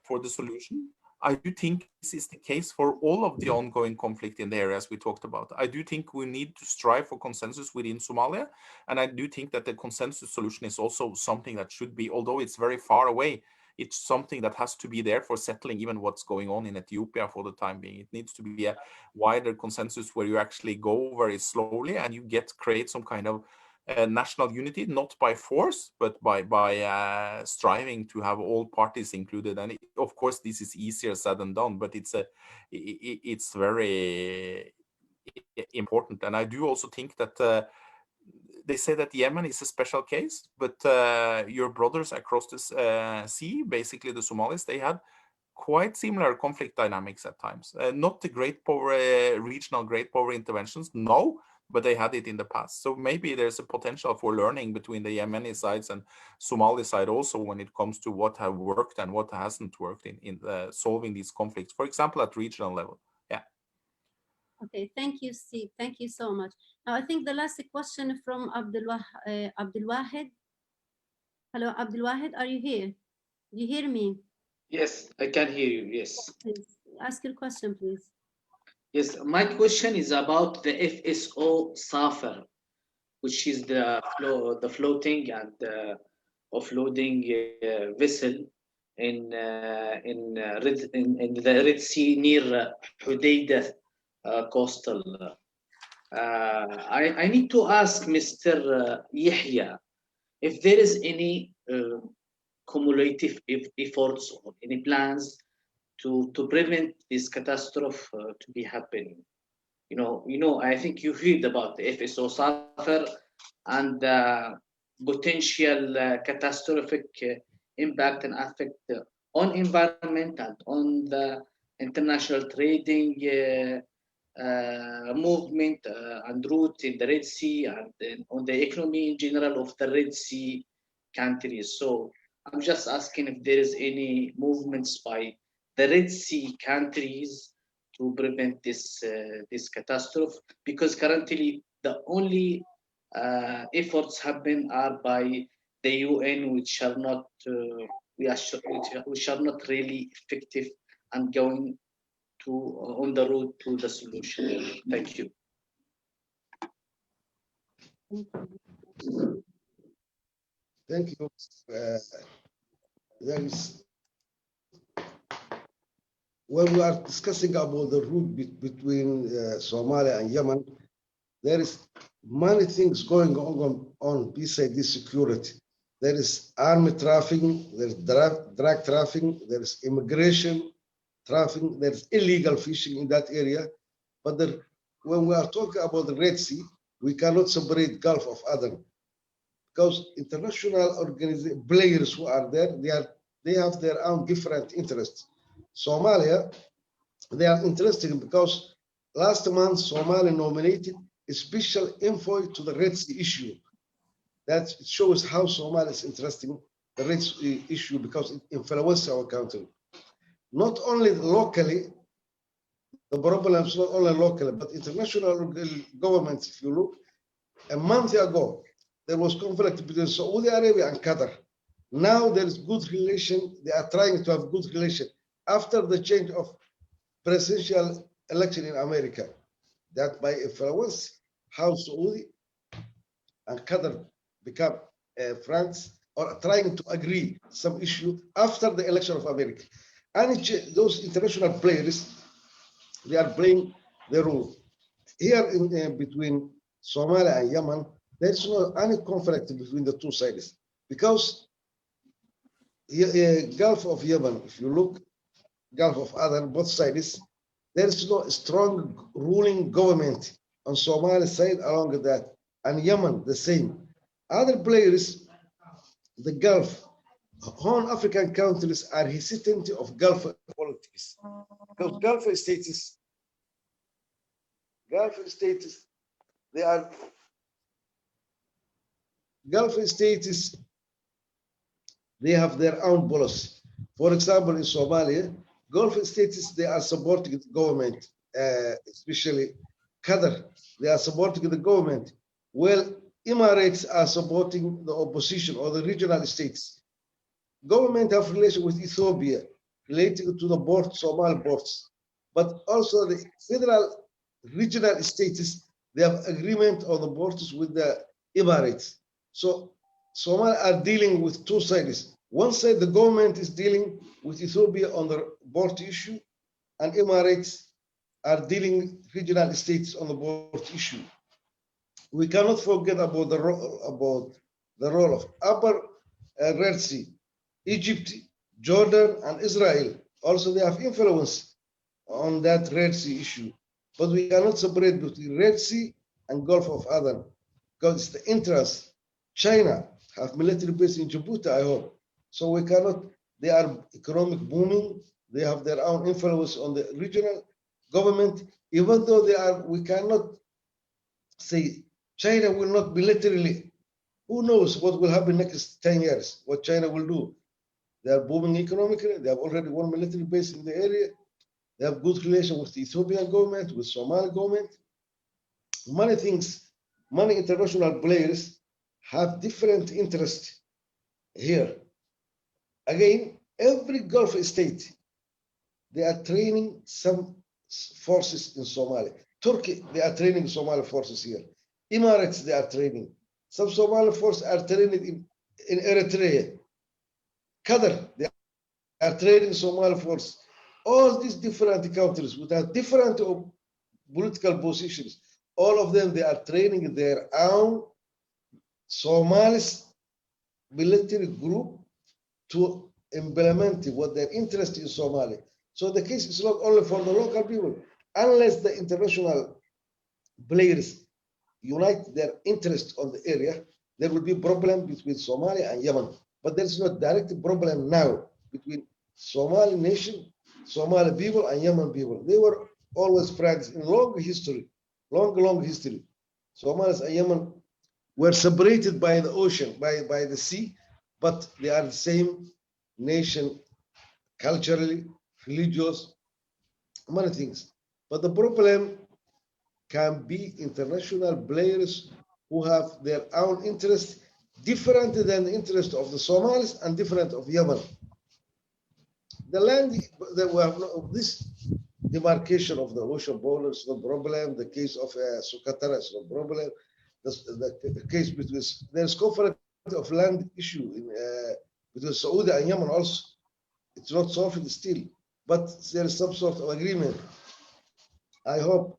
for the solution. I do think this is the case for all of the ongoing conflict in the areas we talked about. I do think we need to strive for consensus within Somalia, and I do think that the consensus solution is also something that should be, although it's very far away, it's something that has to be there for settling even what's going on in Ethiopia for the time being. It needs to be a wider consensus where you actually go very slowly and you create some kind of national unity, not by force, but by striving to have all parties included. And of course, this is easier said than done, but it's very important. And I do also think that they say that Yemen is a special case, but your brothers across the sea, basically the Somalis, they had quite similar conflict dynamics at times. Not the great power, regional great power interventions, no, but they had it in the past. So maybe there's a potential for learning between the Yemeni sides and Somali side also when it comes to what have worked and what hasn't worked in solving these conflicts, for example, at regional level. Yeah. Okay, thank you, Steve. Thank you so much. Now, I think the last question from Abdul Wahid. Hello, Abdul Wahid, are you here? Do you hear me? Yes, I can hear you. Yes. Please ask your question, please. Yes, my question is about the FSO Safar, which is the floating and offloading vessel in the Red Sea near Hodeidah coastal. I need to ask Mr. Yahya if there is any cumulative efforts or any plans to prevent this catastrophe to be happening. You know, I think you heard about the FSO Safar and the potential catastrophic impact and effect on environment and on the international trading movement and route in the Red Sea and on the economy in general of the Red Sea countries. So I'm just asking if there is any movements by the Red Sea countries to prevent this catastrophe, because currently the only efforts happen are by the UN, which are not which are not really effective and going to on the road to the solution. Thank you. Thank you. There is, when we are discussing about the route between Somalia and Yemen, there is many things going on beside this security. There is army trafficking, there's drug trafficking, there is immigration trafficking, there's illegal fishing in that area. But when we are talking about the Red Sea, we cannot separate Gulf of Aden, because international players who are there, they have their own different interests. Somalia, they are interested because last month Somalia nominated a special envoy to the Red Sea issue. That shows how Somalia is interested in the Red Sea issue because it influences our country. Not only locally, the problem is not only locally, but international governments. If you look, a month ago, there was conflict between Saudi Arabia and Qatar. Now there is good relation. They are trying to have good relation after the change of presidential election in America. That by influence how Saudi and Qatar become friends or trying to agree some issue after the election of America. And those international players, they are playing their role. Here in between Somalia and Yemen, there is no any conflict between the two sides because Gulf of Yemen, if you look, Gulf of Aden, both sides, there is no strong ruling government on Somali side along that, and Yemen the same. Other players, the Gulf, Horn African countries are hesitant of Gulf politics because Gulf states, they are Gulf states, they have their own policy. For example, in Somalia, Gulf states, they are supporting the government, especially Qatar, they are supporting the government. Well, Emirates are supporting the opposition or the regional states. Government have relation with Ethiopia relating to the port, Somali ports, but also the federal regional states, they have agreement on the borders with the Emirates. So Somali are dealing with two sides. One side, the government is dealing with Ethiopia on the border issue, and Emirates are dealing regional states on the border issue. We cannot forget about the role of Upper Red Sea, Egypt, Jordan, and Israel. Also, they have influence on that Red Sea issue. But we cannot separate between Red Sea and Gulf of Aden because it's the interest. China have military base in Djibouti, I hope. So we cannot, they are economic booming. They have their own influence on the regional government, even though they are, we cannot say China will not militarily, who knows what will happen next 10 years, what China will do. They are booming economically. They have already one military base in the area. They have good relation with the Ethiopian government, with Somali government. Many things, many international players have different interests here. Again, every Gulf state, they are training some forces in Somalia. Turkey, they are training Somali forces here. Emirates, they are training. Some Somali forces are training in Eritrea. Qatar, they are training Somali forces. All these different countries with different political positions, all of them, they are training their own Somalis military group to implement what their interest in Somalia. So the case is not only for the local people, unless the international players unite their interest on the area, there will be problem between Somalia and Yemen. But there's no direct problem now between Somali nation, Somali people and Yemen people. They were always friends in long history, long history. Somalis and Yemen were separated by the ocean, by the sea, but they are the same nation, culturally, religious, many things. But the problem can be international players who have their own interests different than the interest of the Somalis and different of Yemen. The land that we have this demarcation of the ocean borders is no problem. The case of Sukatara is no problem. The case between there's conflict of land issue in between Saudi and Yemen also. It's not solved still, but there is some sort of agreement. I hope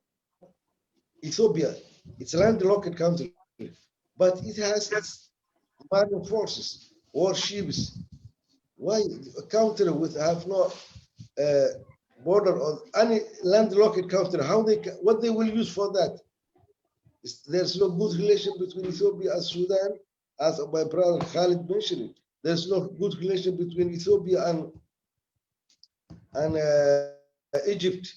Ethiopia, it's a landlocked country, but it has its marine forces, warships. Why a country with have no border on any landlocked country? How they what they will use for that? There's no good relation between Ethiopia and Sudan, as my brother Khalid mentioned. There's no good relation between Ethiopia and Egypt.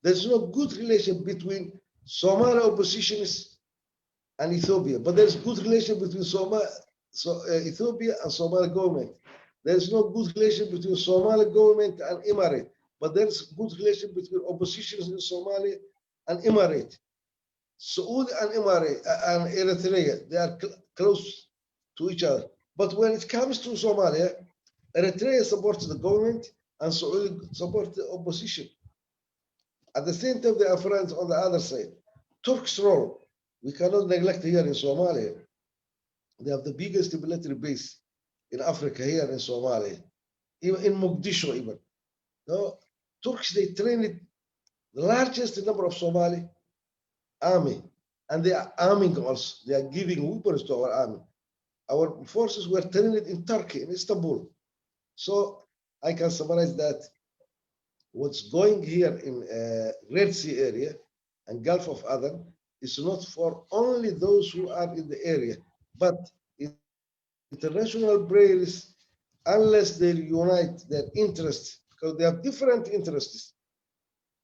There's no good relation between Somali oppositionists and Ethiopia, but there's good relation between Ethiopia and Somali government. There's no good relation between Somali government and Emirate, but there's good relation between oppositions in Somalia and Emirate. Saudi and Emirate and Eritrea, they are close to each other. But when it comes to Somalia, Eritrea supports the government and Saudi supports the opposition. At the same time, they are friends on the other side. Turk's role, we cannot neglect here in Somalia. They have the biggest military base in Africa here in Somalia, even in Mogadishu even. No, Turks, they trained the largest number of Somali army, and they are arming us. They are giving weapons to our army. Our forces were trained in Turkey, in Istanbul. So I can summarize that what's going here in Red Sea area and Gulf of Aden is not for only those who are in the area, but international players, unless they unite their interests, because they have different interests,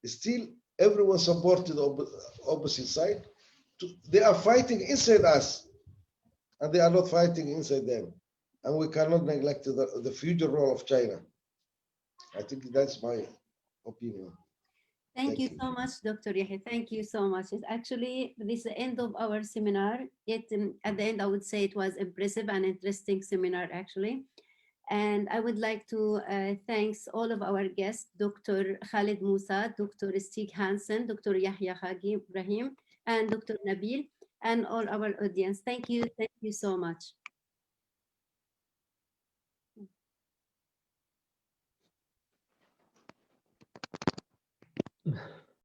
still everyone supports the opposite side. They are fighting inside us, and they are not fighting inside them. And we cannot neglect the future role of China. I think that's my opinion. Thank you so much, Dr. Yahya. Thank you so much. It's actually, this is the end of our seminar. Yet at the end, I would say it was impressive and interesting seminar, actually. And I would like to thank all of our guests, Dr. Khalid Musa, Dr. Stig Hansen, Dr. Yahya Ibrahim, and Dr. Nabil, and all our audience. Thank you so much.